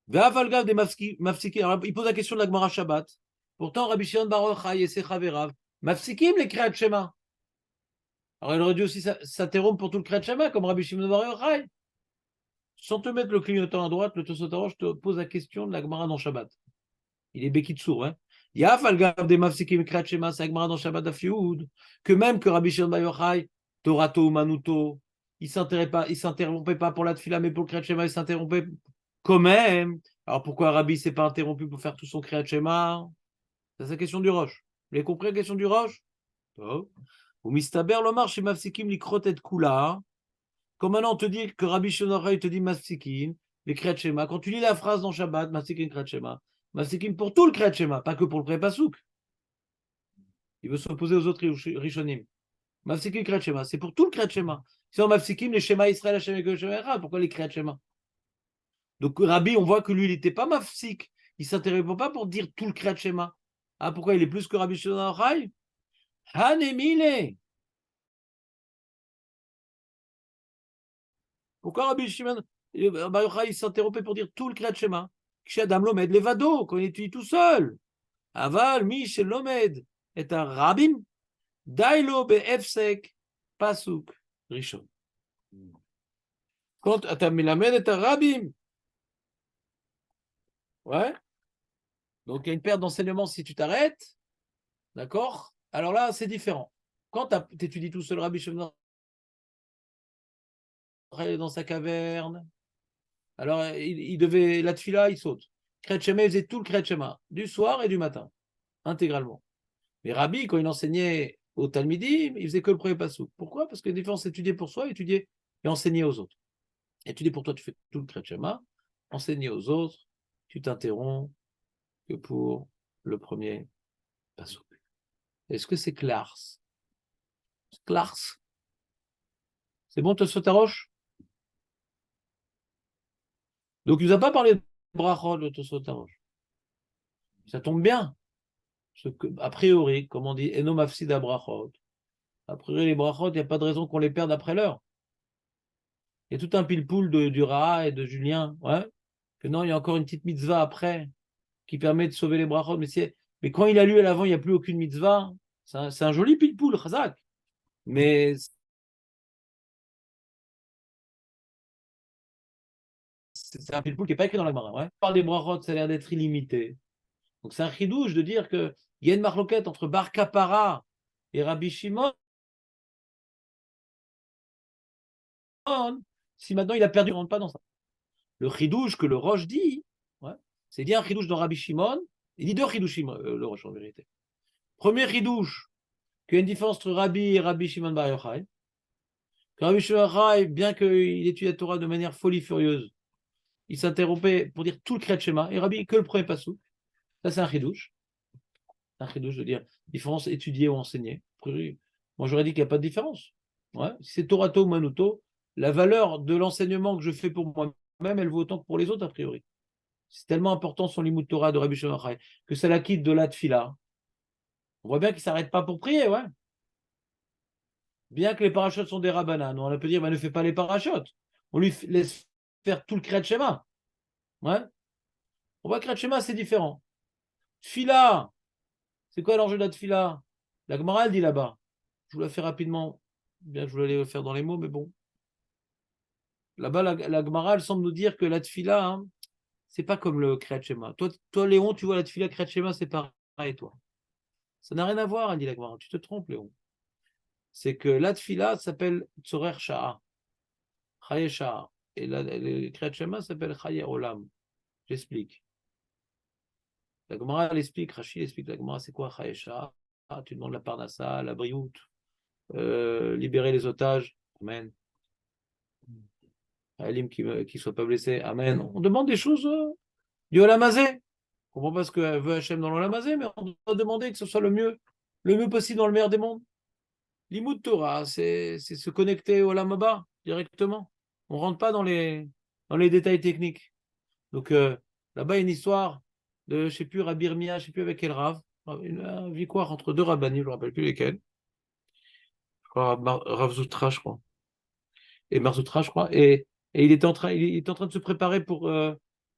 Ve'avalgav des mafsikim. Alors, il pose la question de la Gemara Shabbat. Pourtant, Rabbi Shimon Bar Yochai et Secha Verav, mafsikim les Kriyat Shema. Alors, il aurait dû aussi s'interrompre pour tout le Kriyat Shema, comme Rabbi Shimon Bar Yochai. Sans te mettre le clignotant à droite, le Tosfot Harosh te pose la question de la Gemara dans Shabbat. Il est Bekitsour, hein. Yaf al-gav des mafsikim kriyat shema, c'est la Gemara dans Shabbat Dafioud, que même que Rabbi Shimon Bar Yochai, Torato Manuto, il s'interrompait pas pour la tfila, mais pour le kriyat shema, il s'interrompait quand même. Alors pourquoi Rabbi s'est pas interrompu pour faire tout son kriyat shema? C'est la question du Roche. Vous avez compris la question du Roche? Oh. Ou mistaber lomar chez mafsikim likrot et kula. Comme maintenant on te dit que Rabbi Shimon Bar Yochai te dit mafsikim, les kriyat shema, quand tu lis la phrase dans Shabbat, mafsikim kriyat shema, mafsikim pour tout le kriyat shema, pas que pour le pré-pasouk. Il veut s'opposer aux autres rishonim. Mafsikim kriyat shema, c'est pour tout le kriyat shema. Sinon mafsikim les shema Israël, Hashem et Shema Echad, pourquoi les kriyat shema? Donc Rabbi, on voit que lui, il n'était pas mafsik. Il ne s'intéressait pas pour dire tout le kriyat shema. Ah, pourquoi il est plus que Rabbi Shimon Bar Yochai? Hanemile. Pourquoi Rabbi Shimon Bar Yochai s'interrompait pour dire tout le kriyat shema? Kshadam lomed levado, quand il étudie tout seul. Aval mi shel lomed et un rabbin dailo be'efsek pasuk rishon. Quand tu milamed et un rabbin, ouais. Donc il y a une perte d'enseignement si tu t'arrêtes, d'accord? Alors là c'est différent. Quand tu étudies tout seul, Rabbi Shimon dans sa caverne, alors il devait la tfila, il saute. Kriyat Shema, il faisait tout le Kriyat Shema, du soir et du matin, intégralement. Mais Rabbi, quand il enseignait aux Talmidim, il faisait que le premier passouk. Pourquoi? Parce que la différence, c'est étudier pour soi, étudier et enseigner aux autres. Étudier pour toi, tu fais tout le Kriyat Shema. Enseigner aux autres, tu t'interromps que pour le premier passouk. Est-ce que c'est clair? Clair? C'est bon, Tosfot Harosh? Donc, il ne nous a pas parlé de brachot, de Tosfot Harosh. Ça tombe bien. A priori, comme on dit, Eno mafsida brachot. A priori, les brachot, il n'y a pas de raison qu'on les perde après l'heure. Il y a tout un pile-poule du Raha et de Julien. Ouais. Que non, il y a encore une petite mitzvah après qui permet de sauver les brachot. Mais quand il a lu à l'avant, il n'y a plus aucune mitzvah. C'est un joli pile-poule, chazak. Mais c'est un pile-poule qui n'est pas écrit dans la Gemara. Ouais. On parle des brachot, ça a l'air d'être illimité. Donc c'est un chidouche de dire qu'il y a une marloquette entre Bar Kapara et Rabbi Shimon. Si maintenant il a perdu, on ne rentre pas dans ça. Le chidouche que le Roche dit, ouais, c'est bien un chidouche dans Rabbi Shimon. Il dit deux chidouchim, le Roche en vérité. Premier chidouche, qu'il y a une différence entre Rabbi et Rabbi Shimon Bar Yochai. Que Rabbi Shimon Bar Yochai, bien qu'il étudie la Torah de manière folie furieuse, il s'interrompait pour dire tout le Kriyat Shema, et Rabbi que le premier passouk. Ça, c'est un chidouche. Un chidouche de dire différence étudier ou enseigner. Moi, j'aurais dit qu'il n'y a pas de différence. Ouais. Si c'est Torato ou Manuto, la valeur de l'enseignement que je fais pour moi-même, elle vaut autant que pour les autres, a priori. C'est tellement important son limud Torah de Rabbi Shimon Bar Yochai que ça la quitte de la tfila. On voit bien qu'il ne s'arrête pas pour prier, ouais. Bien que les parachutes sont des rabbanan, on peut dire, ne fais pas les parachutes. On lui laisse faire tout le Kriyat Shema. Ouais. On voit que Kriyat Shema, c'est différent. Tfila, c'est quoi l'enjeu de la tfila? La Gemara, elle dit là-bas. Je vous la fais rapidement. Bien, je voulais le faire dans les mots, mais bon. Là-bas, la Gemara, elle semble nous dire que la tfila, hein, c'est pas comme le Kriyat Shema. Toi, Léon, tu vois la tfila Kriyat Shema, c'est pareil, toi. Ça n'a rien à voir, elle dit la Gemara. Tu te trompes, Léon. C'est que la tfila s'appelle Tzorer Sha'a, Chaye Sha'a. Et le Kriyat Shema s'appelle Chaye Olam. J'explique. La Gemara, elle explique, Rachid explique, la Gemara, c'est quoi Chaye Sha'a? Tu demandes la parnassa, la brioute, libérer les otages. Amen. Alim qui ne soit pas blessé. Amen. On demande des choses du Olamazé. On ne comprend pas ce que veut Hachem dans l'Olamazé, mais on doit demander que ce soit le mieux possible dans le meilleur des mondes. L'Imoud Torah, c'est se connecter au Olam directement. On ne rentre pas dans les détails techniques. Donc là-bas, il y a une histoire de, je ne sais plus, Rabbi Irmia, je ne sais plus avec quel Rav, un victoire entre deux rabbanim, je ne me rappelle plus lesquels. Je crois Rav Zoutra, je crois. Et Marzoutra, je crois. Et il était en train de se préparer pour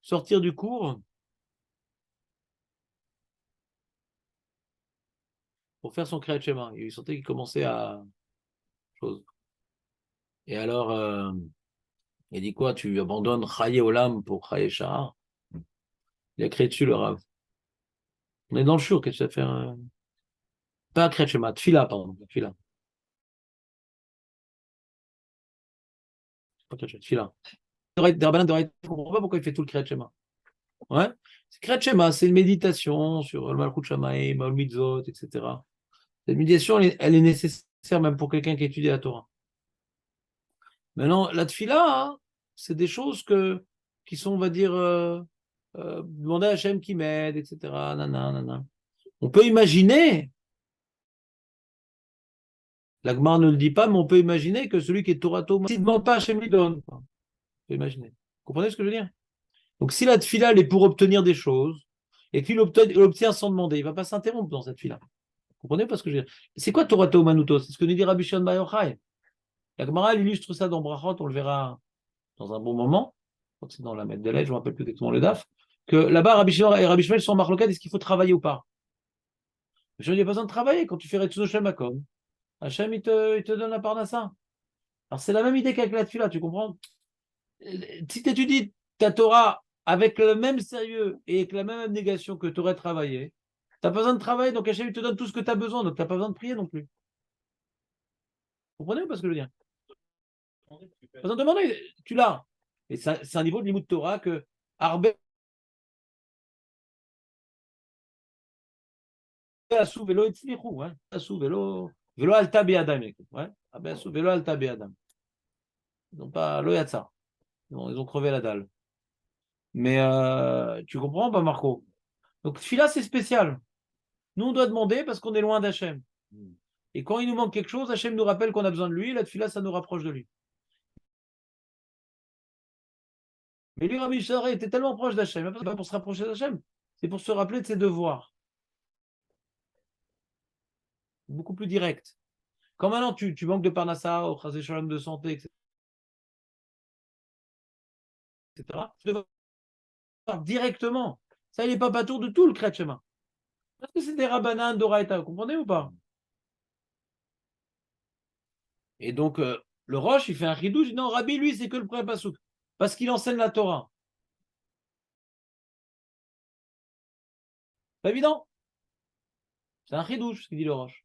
sortir du cours, pour faire son Kriyat Shema. Il sentait qu'il commençait à chose. Et alors, il dit quoi? Tu abandonnes Chaye Olam pour Chaye Shahar? Il a créé dessus le Rav. On est dans le jour, qu'est-ce que ça fait pas Kriyat Shema, Tfila, pardon. Tfila. Pas Kriyat Shema, Tfila. Des rabbins d'oreille, je ne comprends pas pourquoi il fait tout le Kriyat Shema. Ouais. Kriyat Shema, c'est une méditation sur le Malchut Shamaim, le Mitzvot, etc. Cette méditation, elle est nécessaire même pour quelqu'un qui étudie la Torah. Maintenant, la tfila, hein, c'est des choses qui sont, on va dire, demander à Hachem qui m'aide, etc. Nanana. On peut imaginer, la Gemara ne le dit pas, mais on peut imaginer que celui qui est Torato, s'il ne demande pas, Hachem lui donne. On peut imaginer. Vous comprenez ce que je veux dire? Donc, si la tfila, elle est pour obtenir des choses, et qu'il obtient sans demander, il ne va pas s'interrompre dans cette tfila. Vous comprenez pas ce que je veux dire? C'est quoi Torato Manuto? C'est ce que nous dit Rabbi Shimon Bar Yochai. La Gemara, elle illustre ça dans Brachot, on le verra dans un bon moment. Je crois que c'est dans la Mette de l'aide, je ne me rappelle plus exactement le DAF. Que là-bas, Rabbi Shimon et Rabbi Shmuel sont en marloquette, est-ce qu'il faut travailler ou pas? Je dis, il n'y a pas besoin de travailler quand tu fais Retsuno Shem Makom. Hachem, il te donne la parnassa. Alors, c'est la même idée qu'avec la tfila, tu comprends? Si tu étudies ta Torah avec le même sérieux et avec la même abnégation que tu aurais travaillé, tu n'as pas besoin de travailler, donc Hachem, il te donne tout ce que tu as besoin, donc tu n'as pas besoin de prier non plus. Vous comprenez ou pas ce que je veux dire? Pas besoin de demander, tu l'as. Et c'est un niveau de limud Torah que Arbe Asou Velo Etzlichou, hein. Asou Velo Alta Be'adam, ouais. Asou Velo Alta Be'adam. Ils n'ont pas lo Yatsa. Ils ont crevé la dalle. Mais tu comprends pas, Marco? Donc, Tfila, c'est spécial. Nous, on doit demander parce qu'on est loin d'Hachem. Et quand il nous manque quelque chose, Hachem nous rappelle qu'on a besoin de lui. La Tfila, ça nous rapproche de lui. Mais lui, Rabbi Shara était tellement proche d'Hachem. C'est pas pour se rapprocher d'Hachem, c'est pour se rappeler de ses devoirs. Beaucoup plus direct. Quand maintenant tu manques de parnassa, au Chazé Shalom de santé, etc., tu devrais faire directement. Ça, il n'est pas patour de tout le Kriyat Shema. Parce que c'est des rabbanan d'Oraïta, vous comprenez ou pas? Et donc, le Roche, il fait un chidouche, il dit non, Rabbi, lui, c'est que le premier pasouk. Parce qu'il enseigne la Torah. Pas évident. C'est un chidouche, ce qu'il dit le Roche.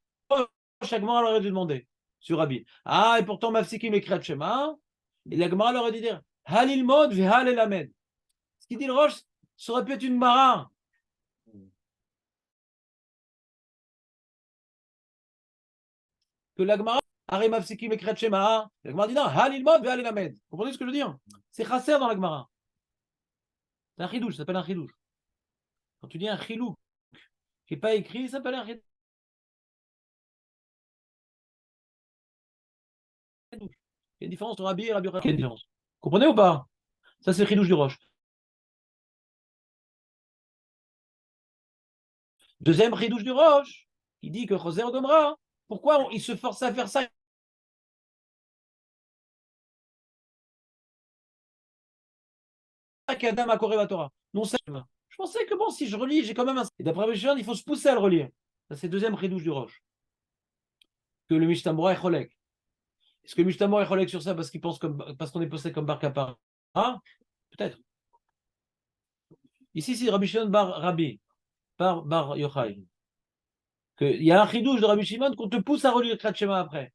Chaque mois, elle aurait dû demander sur Rabbi. Ah, et pourtant, Mafsikim et Kriyat Shema. Et la Gemara leur aurait dit dire Halil Mod ve Halil Amed. Ce qu'il dit le Roche, ça aurait pu être une mara. Que la Gemara, Aré Mafsikim et Kriyat Shema. La Gemara dit non, Halil Mod ve Halil Amed. Vous comprenez ce que je veux dire? C'est chasser dans la Gemara. C'est un chidouche, ça s'appelle un chidouche. Quand tu dis un chilou qui n'est pas écrit, ça s'appelle un chidouche. Il y a une différence entre Rabbi et Rabbi Yochanan. Quelle est la différence? Comprenez ou pas? Ça, c'est Chidouche du Roche. Deuxième Chidouche du Roche, il dit que Choser Gomra, pourquoi il se force à faire ça? Qu'Adam a Koré Torah. Non, je pensais que bon, si je relis, j'ai quand même un. Et d'après Rabbi Yochanan, il faut se pousser à le relire. Ça, c'est deuxième Chidouche du Roche. Que le Mishnah est Cholek. Est-ce que le Mishnah est Cholek sur ça parce qu'il pense parce qu'on est posé comme Bar Kapara? Ah, peut-être. Ici, c'est Rabbi Shimon bar Rabbi, bar Yochai. Il y a un chidouche de Rabbi Shimon qu'on te pousse à relire le Kriyat Shema après.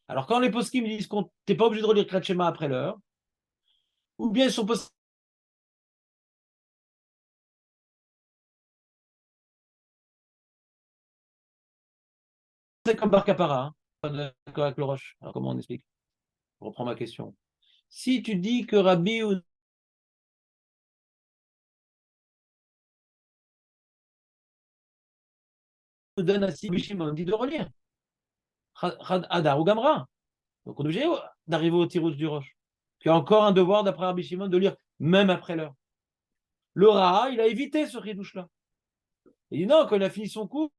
Alors, quand les poskim disent qu'on t'es pas obligé de relire le Kriyat Shema après l'heure, ou bien ils sont posés comme Bar Kapara, hein. Pas d'accord avec le Roche. Alors, comment on explique? Je reprends ma question. Si tu dis que Rabbi donne à Rabbi Shimon, dit de relire. Hadar ou Gamra. Donc, on est obligé d'arriver au tirous du Roche. Il y a encore un devoir d'après Rabbi Shimon de lire même après l'heure. Le Raha, il a évité ce chidouche-là. Il dit non, quand il a fini son cours,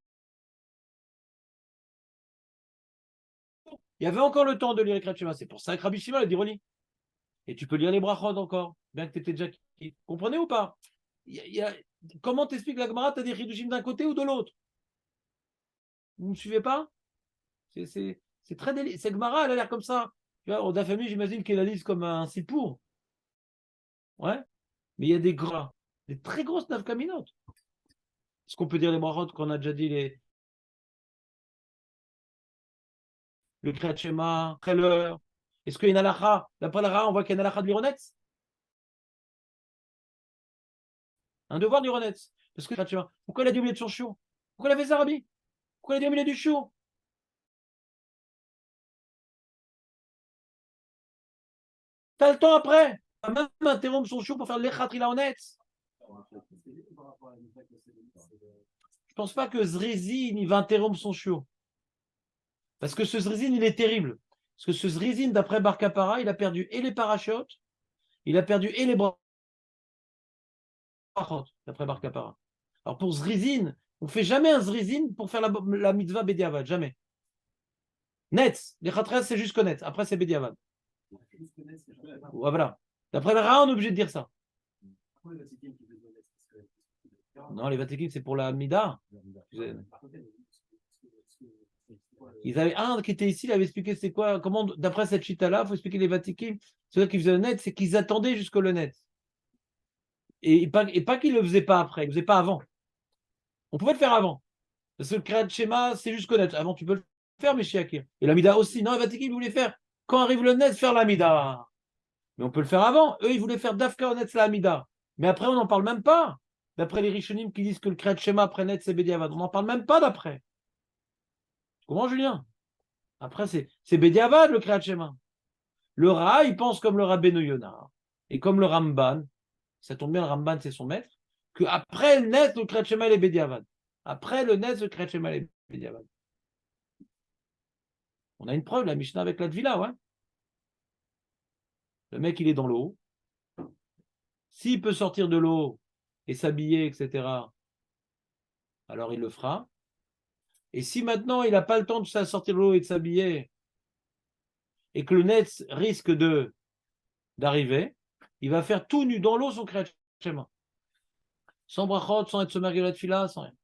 il y avait encore le temps de lire les Kriyat Shema. C'est pour ça que Rabbi Shimon a dit relis. Et tu peux lire les brachot encore, bien que tu étais déjà quitté. Comprenez ou pas? Comment t'expliques la Gemara? Tu as des chidushim d'un côté ou de l'autre? Vous ne me suivez pas? C'est très délicat. Cette Gemara, elle a l'air comme ça. Tu vois, dans la famille, j'imagine qu'elle la lise comme un sipour. Ouais. Mais il y a des très grosses nafkaminotes. Est-ce qu'on peut dire les brachot qu'on a déjà dit le Kriyat Shema, après l'heure? Est-ce qu'il y a une halakha? D'après la on voit qu'il y a une halakha de l'Ironetz. Un devoir d'Ironetz. Parce que Kriyat Shema, pourquoi il a dit au milieu de son chiot? Pourquoi il a fait ça, Rabbi? Pourquoi il a dit au milieu du chiot? T'as le temps après. Tu vas même interrompre son chiot pour faire l'Echatri Laonetz. Je pense pas que Zrizin, il va interrompre son chiot. Parce que ce Zrizin, il est terrible. Parce que ce Zrizin, d'après Bar Kapara, il a perdu et les parachutes, il a perdu et les brachot, d'après Bar Kapara. Alors pour Zrizin, on ne fait jamais un Zrizin pour faire la mitzvah Bediavad, jamais. Netz, les Khatres, c'est juste connaître. Après, c'est Bediavad. Voilà. D'après le Ra, on est obligé de dire ça. Non, les Vatikim, c'est pour la Mida. Ils avaient un qui était ici, il avait expliqué c'est quoi, comment, d'après cette chita-là, il faut expliquer les Vatikim. C'est qui faisaient le net, c'est qu'ils attendaient jusqu'au le net. Et pas qu'ils ne le faisaient pas après, ils ne le faisaient pas avant. On pouvait le faire avant. Parce que le Kriyat Shema, c'est juste connaître. Avant, tu peux le faire, mais Shiakir. Et la Mida aussi. Non, les Vatikim, ils voulaient faire, quand arrive le net, faire la Mida. Mais on peut le faire avant. Eux, ils voulaient faire Dafka Net la Mida. Mais après, on n'en parle même pas. D'après les Rishonim qui disent que le Kriyat Shema après net, c'est Bediavad. On n'en parle même pas d'après. Comment, Julien? Après, c'est Bediavad, le Kriyat Shema. Le Ra, il pense comme le Rabbeinu Yonah. Et comme le Ramban, ça tombe bien, le Ramban, c'est son maître, qu'après le net, le Kriyat Shema, il est Bediavad. Après le net, le Kriyat Shema, il est Bediavad. On a une preuve, la Mishnah avec la Tvila, ouais. Le mec, il est dans l'eau. S'il peut sortir de l'eau et s'habiller, etc., alors il le fera. Et si maintenant il n'a pas le temps de sortir de l'eau et de s'habiller, et que le net risque d'arriver, il va faire tout nu dans l'eau son Kriyat Shema. Sans brachot, sans être sommergué la tfila, sans rien.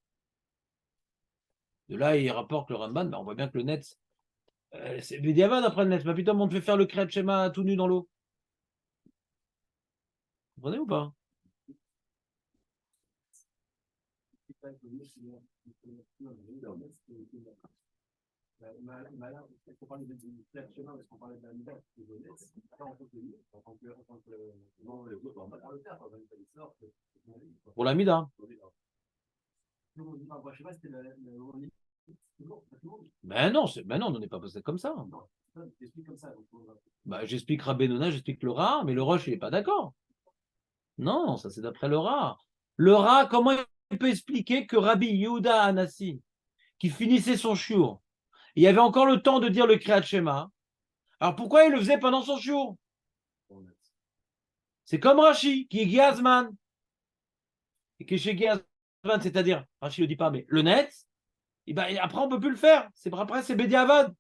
De là, il rapporte le Ramban, on voit bien que le net, c'est Bediavad après le net. Mais putain, on te fait faire le Kriyat Shema tout nu dans l'eau. Vous comprenez ou pas? Pour la Mida. Ben non, on n'est pas passé comme ça. Ben, j'explique Rabbeinu, j'explique le Ra, mais le Roche, il n'est pas d'accord. Non, ça c'est d'après le Ra. Le Ra, comment il peut expliquer que Rabbi Yehuda Anassi, qui finissait son shiur, il y avait encore le temps de dire le Kriyat Shema, Alors pourquoi il le faisait pendant son shiur? C'est comme Rashi, qui est Giazman. Et qui est chez Giazman, c'est-à-dire, Rashi ne le dit pas, mais le net, et ben, après on ne peut plus le faire. Après, c'est Bediavad.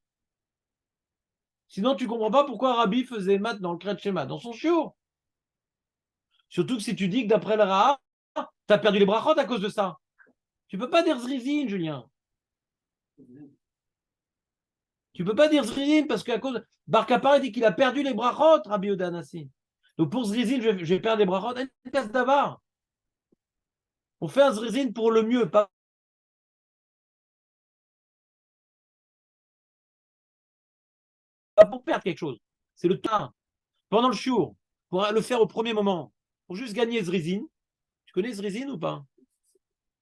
Sinon, tu ne comprends pas pourquoi Rabbi faisait mat dans le Kret Shema, dans son shiur. Surtout que si tu dis que d'après le Raha, tu as perdu les brachot à cause de ça. Tu ne peux pas dire Zrizin, Julien. Tu ne peux pas dire Zrizin parce qu'à cause. Bar Kappara dit qu'il a perdu les brachot, Rabbi Odanassi. Donc pour Zrizin, je vais perdre les brachot. Casse d'avar. On fait un Zrizin pour le mieux, pas pour perdre quelque chose. C'est le temps. Pendant le shiur, pour le faire au premier moment, pour juste gagner Zrizin. Tu connais Zrizin ou pas?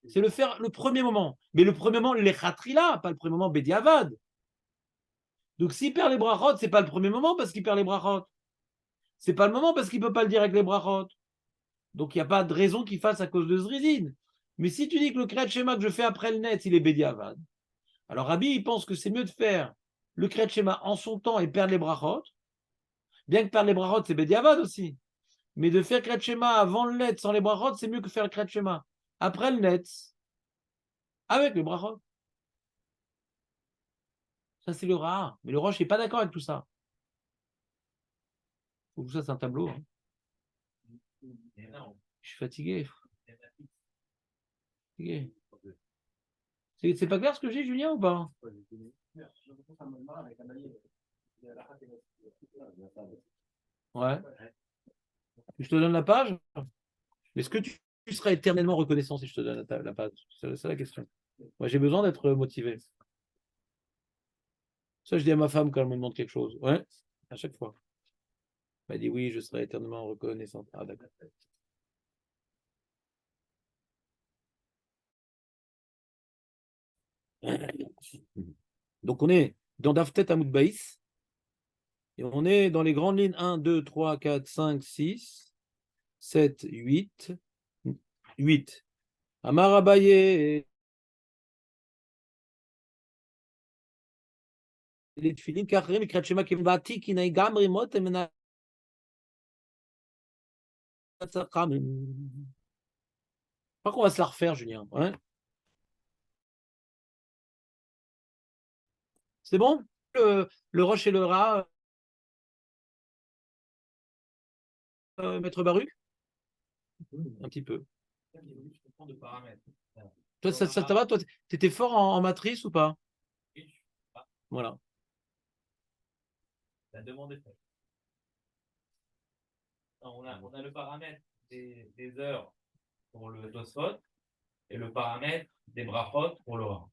C'est le faire le premier moment. Mais le premier moment, les khatrila, pas le premier moment Bediavad. Donc s'il perd les brachot, c'est pas le premier moment parce qu'il perd les brachot. C'est pas le moment parce qu'il peut pas le dire avec les brachot. Donc il n'y a pas de raison qu'il fasse à cause de Zrizin. Mais si tu dis que le Kriyat Shema que je fais après le net, il est Bediavad, alors Rabbi, il pense que c'est mieux de faire le Kriyat Shema en son temps et perdre les brachot, bien que perdre les brachot, c'est Bediavad aussi. Mais de faire Kriyat Shema avant le net sans les brachot, c'est mieux que faire le Kriyat Shema après le net avec les brachot. Ça, c'est le Ra. Mais le Roche n'est pas d'accord avec tout ça. Tout ça, c'est un tableau. Hein. Je suis fatigué. C'est pas clair ce que j'ai, Julien, ou pas? Ouais. Je te donne la page. Est-ce que tu seras éternellement reconnaissant si je te donne la page? C'est la question. Moi, j'ai besoin d'être motivé. Ça, je dis à ma femme quand elle me demande quelque chose. Ouais, à chaque fois. Elle m'a dit oui, je serai éternellement reconnaissante. Ah, d'accord. Donc, on est dans Daftet Amoud Baïs. Et on est dans les grandes lignes 1, 2, 3, 4, 5, 6, 7, 8. 8. Amar Abaye. Les tefilin kacherim, mikrat shema kivati, kinai gam rimot, emena tzacham. Je crois qu'on va se la refaire, Julien. Ouais. C'est bon? Le Roche et le Ra, Maître Baruch? Un petit peu. De paramètres. Toi, ça va? Toi, tu étais fort en matrice ou pas? Voilà. La demande est faite. On a le paramètre des heures pour le Tosfot et le paramètre des brachot pour le Ra.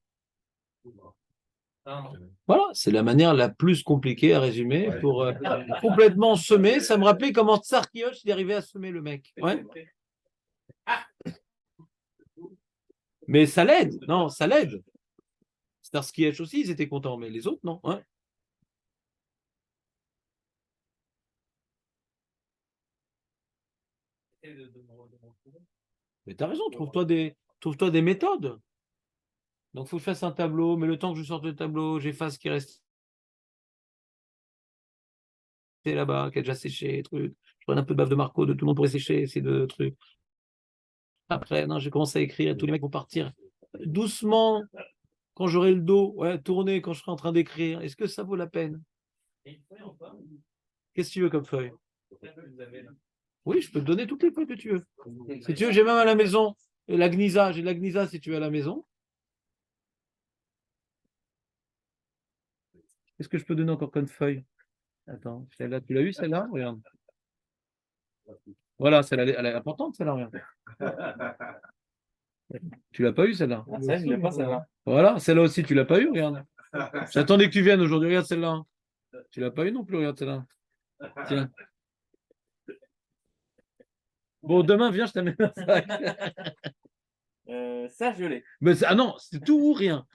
Voilà, c'est la manière la plus compliquée à résumer pour complètement semer. Ça me rappelait comment Tsarkioch est arrivé à semer le mec. Ouais. Mais ça l'aide, non, ça l'aide. Starsky aussi, ils étaient contents, mais les autres, non. Ouais. Mais t'as raison, trouve-toi des méthodes. Donc, il faut que je fasse un tableau, mais le temps que je sorte le tableau, j'efface ce qui reste là-bas, qui a déjà séché, truc. Je prends un peu de bave de Marco, de tout le monde pourrait sécher, ces deux trucs. Après, non, j'ai commencé à écrire, tous les mecs vont partir doucement quand j'aurai le dos, ouais, tourner quand je serai en train d'écrire. Est-ce que ça vaut la peine? Qu'est-ce que tu veux comme feuille? Oui, je peux te donner toutes les feuilles que tu veux. Si tu veux, j'ai même à la maison la Gnisa, j'ai la Gnisa si tu veux à la maison. Qu'est-ce que je peux donner encore comme feuille? Attends, celle-là, tu l'as eu celle-là? Regarde. Voilà, celle-là, elle est importante, celle-là, regarde. Tu l'as pas eu celle-là? Je l'ai pas celle-là. Voilà, celle-là aussi, tu l'as pas eu, regarde. J'attendais que tu viennes aujourd'hui, regarde celle-là. Tu l'as pas eu non plus, regarde celle-là. Tiens. Bon, demain, viens, je t'amène un sac. Ça, je l'ai. Mais ah non, c'est tout ou rien.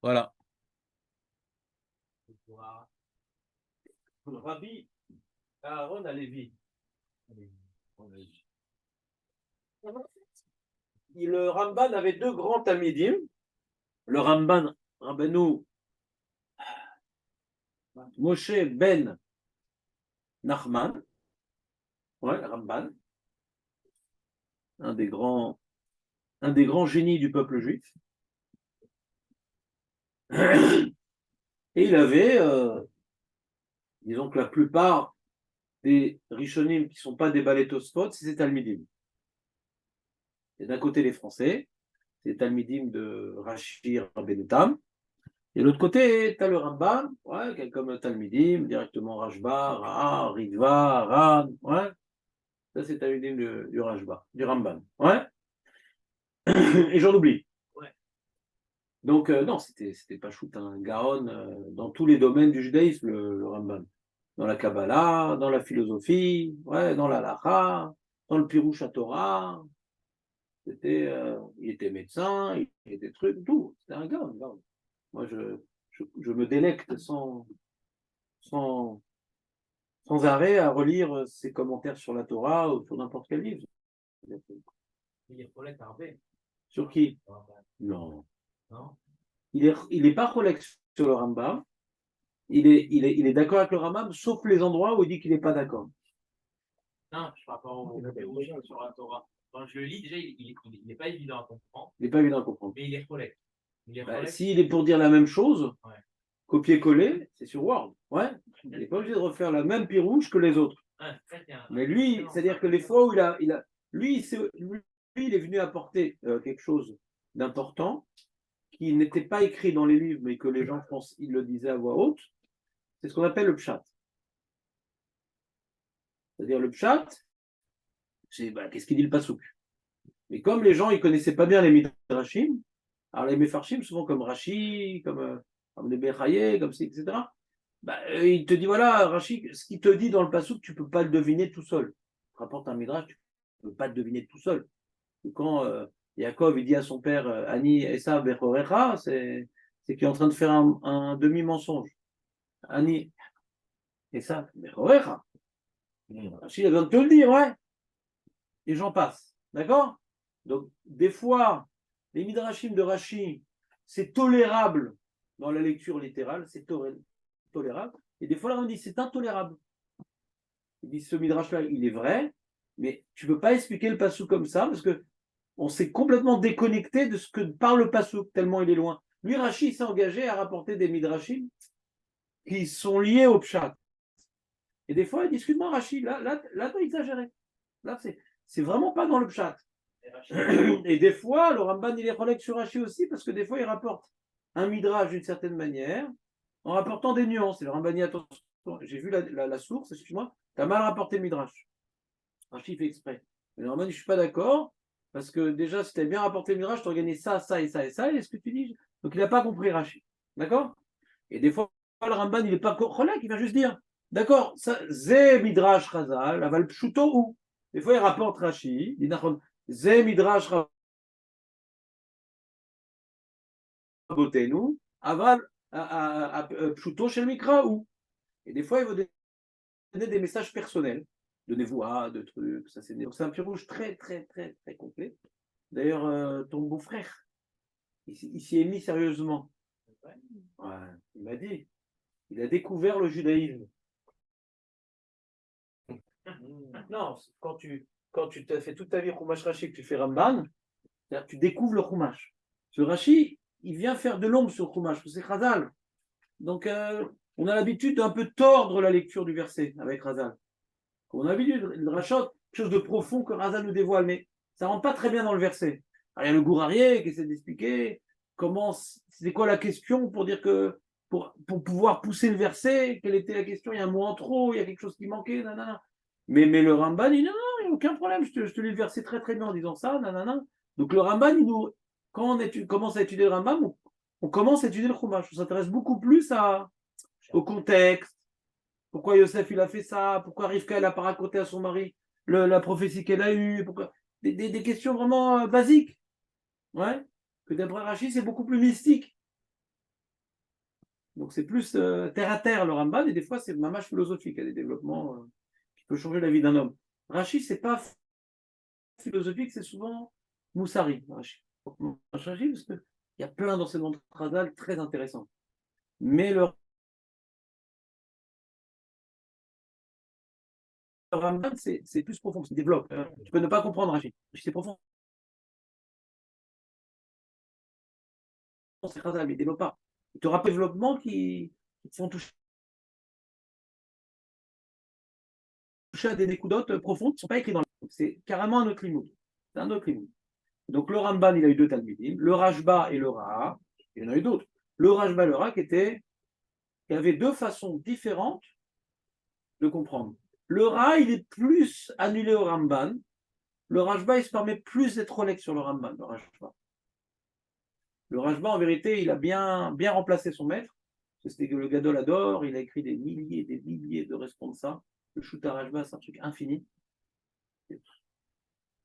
Voilà. Rabbi Aaron Alevi. Le Ramban avait deux grands talmidim. Le Ramban, Rabbeinu Moshe ben Nachman, ouais, Ramban, un des grands génies du peuple juif. Et il avait, disons que la plupart des Rishonim qui ne sont pas des Balei Tosfot, c'est ces talmidim. Et d'un côté les Français, c'est les talmidim de Rashi Rabbeinu Tam. Et de l'autre côté, tu as le Ramban, ouais, qui est comme le talmidim, directement Rashba, Ra'a, Ritva, Ran, ouais. Ça, c'est talmidim du Rashba, du Ramban, ouais. Et j'en oublie. Ouais. Donc, non, c'était pas shoot, un Gaon dans tous les domaines du judaïsme, le Ramban. Dans la Kabbalah, dans la philosophie, ouais, dans la Halacha, dans le Pirouche à Torah. Il était médecin, il était truc, tout. C'était un Gaon. Moi, je me délecte sans arrêt à relire ses commentaires sur la Torah ou sur n'importe quel livre. Il est Rolek Arbé. Sur qui? Non. Il est pas Rolex sur le Rambam. Il est d'accord avec le Rambam, sauf les endroits où il dit qu'il n'est pas d'accord. Non, je par rapport au sur la Torah. Quand je le lis, déjà, il n'est pas évident à comprendre, Il n'est pas évident à comprendre. mais il est Rolek. S'il est pour dire la même chose, ouais. Copier-coller, c'est sur Word. Ouais. Il n'est pas obligé de refaire la même pirouche que les autres. Mais lui, c'est-à-dire que les fois où lui, il est venu apporter quelque chose d'important qui n'était pas écrit dans les livres, mais que les gens pensent, il le disait à voix haute. C'est ce qu'on appelle le pshat. C'est-à-dire le pshat, c'est qu'est-ce qu'il dit le pasouk. Mais comme les gens ils connaissaient pas bien les midrashim, alors les mefarshim souvent comme Rashi, comme les Bechaye, comme ça, etc. Il te dit voilà Rashi, ce qu'il te dit dans le pasouk, tu peux pas le deviner tout seul. Rapporte un midrash, tu peux pas le deviner tout seul. Et quand Yaakov il dit à son père Ani Esa Bechorecha, c'est qu'il est en train de faire un demi-mensonge. Ani Esa Bechorecha. Rachid a besoin de te le dire, ouais. Et j'en passe. D'accord? Donc, des fois, les midrashim de Rashi, c'est tolérable dans la lecture littérale, c'est tolérable. Et des fois, là, on dit c'est intolérable. Il dit ce midrash-là, il est vrai, mais tu ne peux pas expliquer le passou comme ça, parce que on s'est complètement déconnecté de ce que parle le passou, tellement il est loin. Lui, Rashi, s'est engagé à rapporter des midrashim qui sont liés au pshat. Et des fois, discute-moi, Rachid, là t'as exagéré. Là, c'est vraiment pas dans le pshat. Et des fois, le Ramban, il est relègue sur Rachid aussi, parce que des fois, il rapporte un midrash d'une certaine manière, en rapportant des nuances. Et le Ramban dit, attention, j'ai vu la source, excuse-moi, t'as mal rapporté le midrash. Rachid fait exprès. Mais le Ramban dit, je suis pas d'accord, parce que déjà, si t'avais bien rapporté le midrash, t'aurais gagné ça, ça et ça et ça, et ce que tu dis. Donc, il n'a pas compris Rachid. D'accord? Et des fois, le Ramban, il n'est pas relègue, il vient juste dire. D'accord, Zé Midrash Chazal, aval pshuto ou. Des fois, il rapporte Rashi, il dit Zé Midrash Rabotenu, aval pshuto shel mikra ou. Et des fois, il veut donner des messages personnels, de névoie, de trucs. Donc, c'est un pirouge très, très, très, très complet. D'ailleurs, ton beau-frère, il s'y est mis sérieusement. Ouais, il m'a dit, il a découvert le judaïsme. Non, quand tu t'as fait toute ta vie Chumash Rashi, que tu fais Ramban, tu découvres le Chumash. Ce Rashi, il vient faire de l'ombre sur le Chumash, c'est Chazal. Donc, on a l'habitude d'un peu tordre la lecture du verset avec Chazal. On a l'habitude de rachot, quelque chose de profond que Chazal nous dévoile, mais ça ne rentre pas très bien dans le verset. Alors, il y a le Gourarié qui essaie d'expliquer c'est quoi la question pour dire que pour pouvoir pousser le verset, quelle était la question, il y a un mot en trop, il y a quelque chose qui manquait, nanana. Mais le Ramban, il dit non, il n'y a aucun problème, je te lis le verset très très bien en disant ça, nanana. Donc le Ramban, quand on commence à étudier le Rambam, on commence à étudier le Chumash. On s'intéresse beaucoup plus au contexte. Pourquoi Yosef il a fait ça? Pourquoi Rivka elle n'a pas raconté à son mari la prophétie qu'elle a eue? Des questions vraiment basiques. Ouais. Que d'après Rachid, c'est beaucoup plus mystique. Donc c'est plus terre à terre le Ramban, et des fois c'est mamash philosophique, il y a des développements qui peuvent changer la vie d'un homme. Rashi, c'est pas philosophique, c'est souvent moussari. Rashi, parce qu'il y a plein d'enseignements de Khazal très intéressants. Mais le Ramban, c'est plus profond, c'est développe. Tu peux ne pas comprendre Rashi. C'est profond. C'est Khazal, mais il développe pas. Tu auras pas de développement qui te font toucher à des découdotes profondes qui ne sont pas écrites dans le livre. C'est carrément un autre limoud. C'est un autre limoud. Donc le Ramban, il a eu deux Talmidim, le Rashba et le Raha. Il y en a eu d'autres. Le Rashba et le Raha qui avaient deux façons différentes de comprendre. Le Raha, il est plus annulé au Ramban. Le Rashba, il se permet plus d'être Rolex sur le Ramban, le Rashba. Le Rashba, en vérité, il a bien remplacé son maître. C'était que le Gadol Hador, il a écrit des milliers et des milliers de responsa. Le Shuta Rashba, c'est un truc infini. Il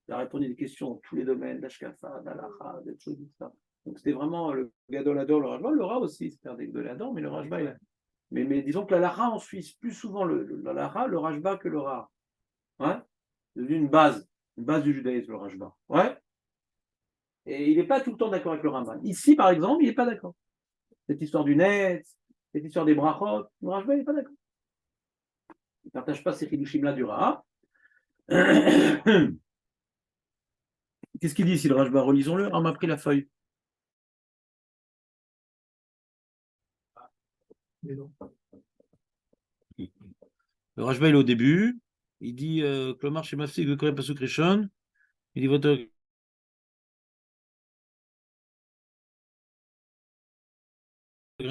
a répondu à des questions dans tous les domaines, d'Ashkafa, d'Alaha, des choses comme ça. Donc c'était vraiment le Gadol Hador, le Rashba. Le Ra aussi, c'était un des Gadol Hador, mais le Rashba, il a... mais disons que l'Alaha, on suit plus souvent l'Alaha, le Rashba que le Ra. Ouais. C'est devenu une base du judaïsme, le Rashba. Ouais. Et il n'est pas tout le temps d'accord avec le Ramban. Ici, par exemple, il n'est pas d'accord. Cette histoire du net, cette histoire des brachot, le Rashba, il n'est pas d'accord. Il ne partage pas ces chidushim-là du Ra. Qu'est-ce qu'il dit ici, le Rashba? Relisons-le. On m'a pris la feuille. Le Rashba, il est au début. Il dit Klomar chez Mafsik, le Koré Pasuk Rishon. Il dit votre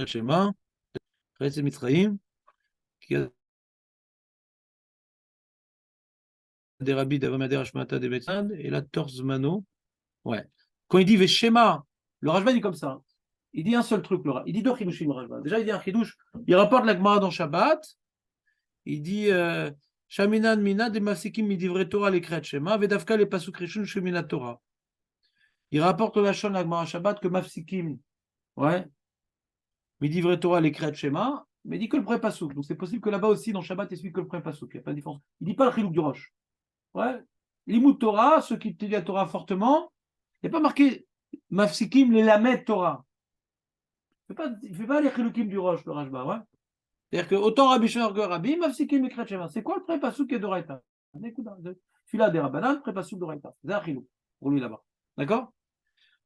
Shema, Kretz Mitzraïm, qui a des rabbis d'Avamader Hashmata des Betzad, et la Torz Mano. Ouais. Quand il dit Veshema, le Rashba dit comme ça. Il dit un seul truc, il dit deux chidushim, le Rashba. Déjà, il dit un chidush. Il rapporte la Gemara dans Shabbat. Il dit Shaminan Mina de Mafsikim Midivre Torah les Kret Shema, Vedavka les Pasuk Rishon Shemina Torah. Il rapporte la Shon la Gemara Shabbat que Mafsikim, ouais, Midivre Torah les Kret Shema, mais il dit que le pré Pasuk. Donc c'est possible que là-bas aussi, dans Shabbat, il explique que le pré Pasuk. Il n'y a pas de différence. Il ne dit pas le chilouk du Roche. Ouais. L'Imout Torah, ceux qui étudient la Torah fortement, il n'y a pas marqué Mafsikim les Lamed Torah. Il ne fait pas les chiloukim du Roche, le Rashba, ouais. C'est-à-dire que autant Rabbi Shimon que Rabbi, Mafsikim et Kret Shema. C'est quoi le pré Pasuk et Doraita? Celui-là des Rabbanan, pré Pasuk Doraita. C'est un chilouk pour lui là-bas. D'accord?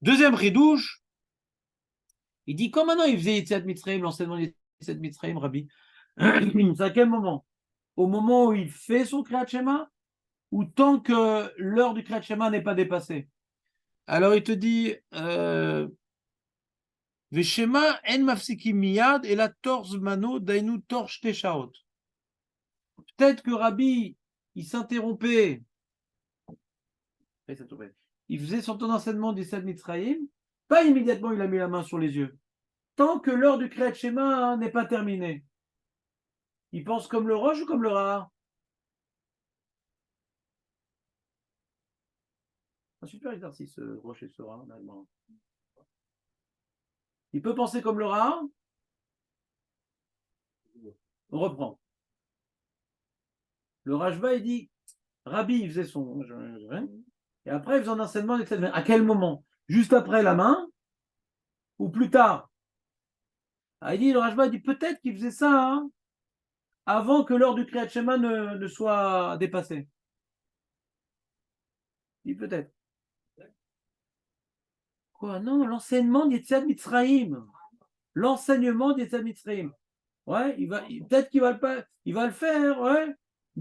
Deuxième ridouche, il dit quand maintenant il faisait Yetziat Mitzrayim, l'enseignement de Yetziat Mitzrayim, Rabbi. C'est à quel moment? Au moment où il fait son Kriyat Shema ou tant que l'heure du Kriyat Shema n'est pas dépassée? Alors il te dit Veshema en mafsikim miyad et la torz mano dainu torch teshaot. Peut-être que Rabbi il s'interrompait. Il faisait son enseignement du Yetziat Mitzrayim, pas immédiatement il a mis la main sur les yeux. Tant que l'heure du Kriyat Shema n'est pas terminée. Il pense comme le Roche ou comme le Ra? Un super exercice, Roche et ce Ra, en allemand. Il peut penser comme le Ra? On reprend. Le Rashba, il dit, Rabbi, il faisait son... Et après, il faisait un enseignement, etc. À quel moment? Juste après la main? Ou plus tard? Ah, il dit, le Rashba, il dit, peut-être qu'il faisait ça, hein, avant que l'heure du Kriyat Shema ne soit dépassée. Il dit peut-être. Quoi? Non, l'enseignement d'Yetziat Mitzrayim. L'enseignement d'Yetziat Mitzrayim. Ouais, peut-être qu'il va le faire, ouais.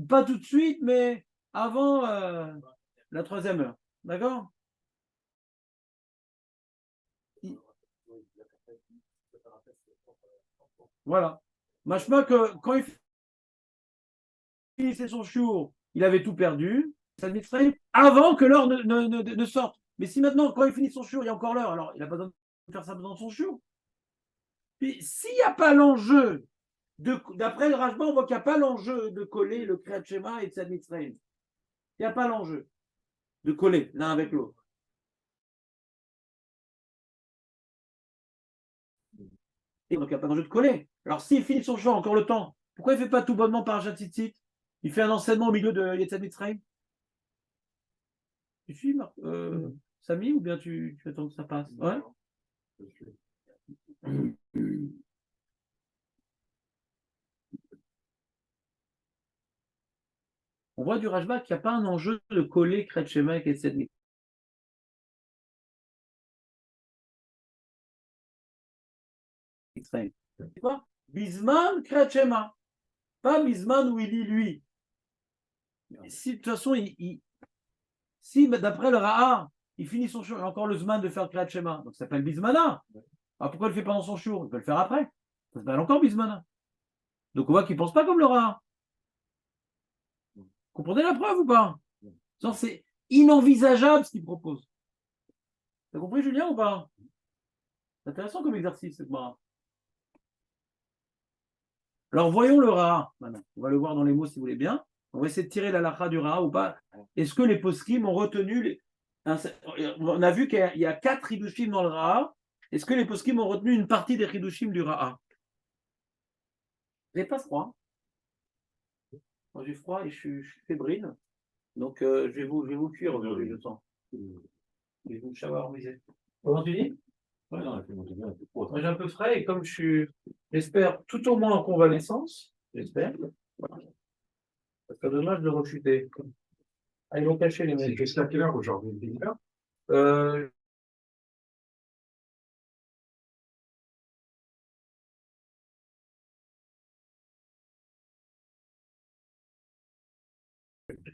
Pas tout de suite, mais avant la troisième heure. D'accord? Voilà. Machma que quand il finissait son shiur, il avait tout perdu, avant que l'heure ne sorte. Mais si maintenant, quand il finit son shiur, il y a encore l'heure, alors il n'a pas besoin de faire ça dans son shiur. Puis s'il n'y a pas l'enjeu, d'après le Rashba, on voit qu'il n'y a pas l'enjeu de coller le Kriyat Shema et Tzad Mitzrayim. Il n'y a pas l'enjeu de coller l'un avec l'autre. Et donc, il n'y a pas d'enjeu de coller. Alors, s'il finit son chant encore le temps, pourquoi il ne fait pas tout bonnement par Tzitzit? Il fait un enseignement au milieu de Yetzat Mitzrayim. Tu suis, Samy, ou bien tu attends que ça passe? Ouais. On voit du Rashba qu'il n'y a pas un enjeu de coller Kriyat Shema avec Yetzat Mitzrayim. C'est quoi? Bisman Kriyat Shema. Pas Bisman où il lit lui. Si, de toute façon, si d'après le Ra'a, il finit son shur, il a encore le Zman de faire Kriyat Shema. Donc ça s'appelle Bismana. Alors pourquoi il le fait pendant son shur? Il peut le faire après. Ça s'appelle encore Bismana. Donc on voit qu'il ne pense pas comme le Ra'a. Vous comprenez la preuve ou pas? Non, c'est inenvisageable ce qu'il propose. T'as compris, Julien, ou pas? C'est intéressant comme exercice, cette Mara. Alors voyons le Ra'a maintenant. On va le voir dans les mots si vous voulez bien. On va essayer de tirer la lacha du Ra'a ou pas. Est-ce que les poskim ont retenu on a vu qu'il y a 4 hidushim dans le Ra'a. Est-ce que les poskim ont retenu une partie des hidushim du Ra'a? J'ai pas froid. Moi, j'ai froid et je suis fébrile. Donc je vais vous cuire aujourd'hui, je sens. Je vais vous shawarmiser. Comment tu dis? Ouais, non, bien, Moi, j'ai un peu frais et comme je suis, j'espère, tout au moins en convalescence, j'espère. Voilà. Ça serait dommage de rechuter. Ah, ils vont cacher les C'est mecs. jusqu'à quelle heure aujourd'hui? 10h?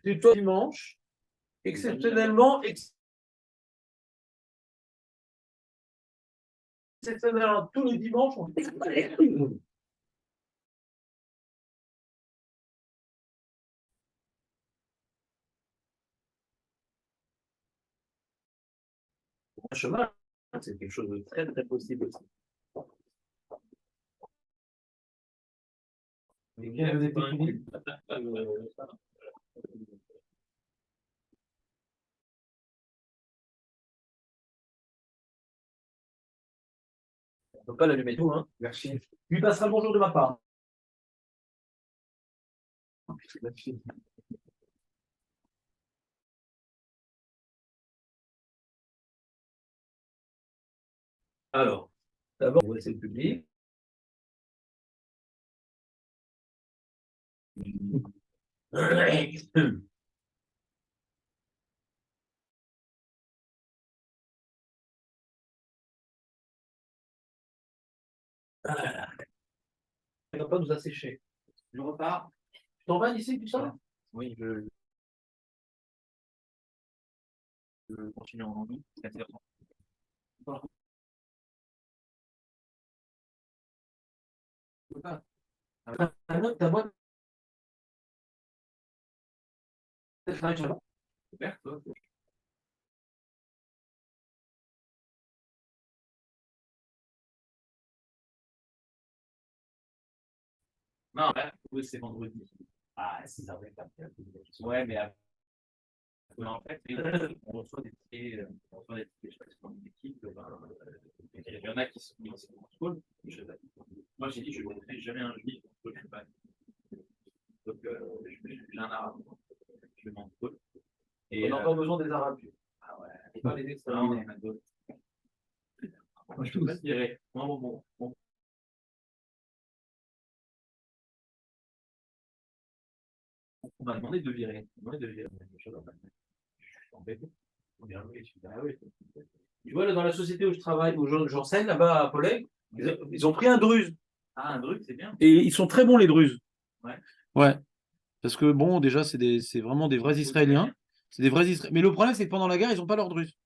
C'est toi dimanche, exceptionnellement, exceptionnellement, tous les dimanches, on un chemin, c'est quelque chose de très très possible aussi. Mais bien, vous êtes fini. On ne peut pas l'allumer tout, hein. Merci. Lui passera le bonjour de ma part. Merci. Alors, d'abord, on va essayer le public. Il ne va pas nous assécher. Je repars. Tu t'en vas d'ici, tout ça? Oui, je continue en ligne. Ta boîte. Super, toi. Non, là, oui, c'est vendredi. Ah, 6h24. Ouais, mais en fait, on reçoit des tickets, je sais pas si c'est une équipe, il y en a qui sont mis en contrôle. Moi, j'ai dit, je ne mettrai jamais un juif en contrôle. Donc, j'ai un arabe. Je vais en contrôle. On a encore besoin des arabes. Ah ouais. Et pas les exterminés. Moi, je peux pas te dire. Moi, bon. On m'a demandé de virer. Je suis embêté. Tu vois, là, dans la société où je travaille, où j'enseigne là-bas à Polègue, ils ont pris un druze. Ah, un druze, c'est bien. Et ils sont très bons, les druzes. Ouais. Ouais. Parce que bon, déjà, c'est vraiment des vrais Israéliens. C'est des vrais Israéliens. Mais le problème, c'est que pendant la guerre, ils n'ont pas leur druze.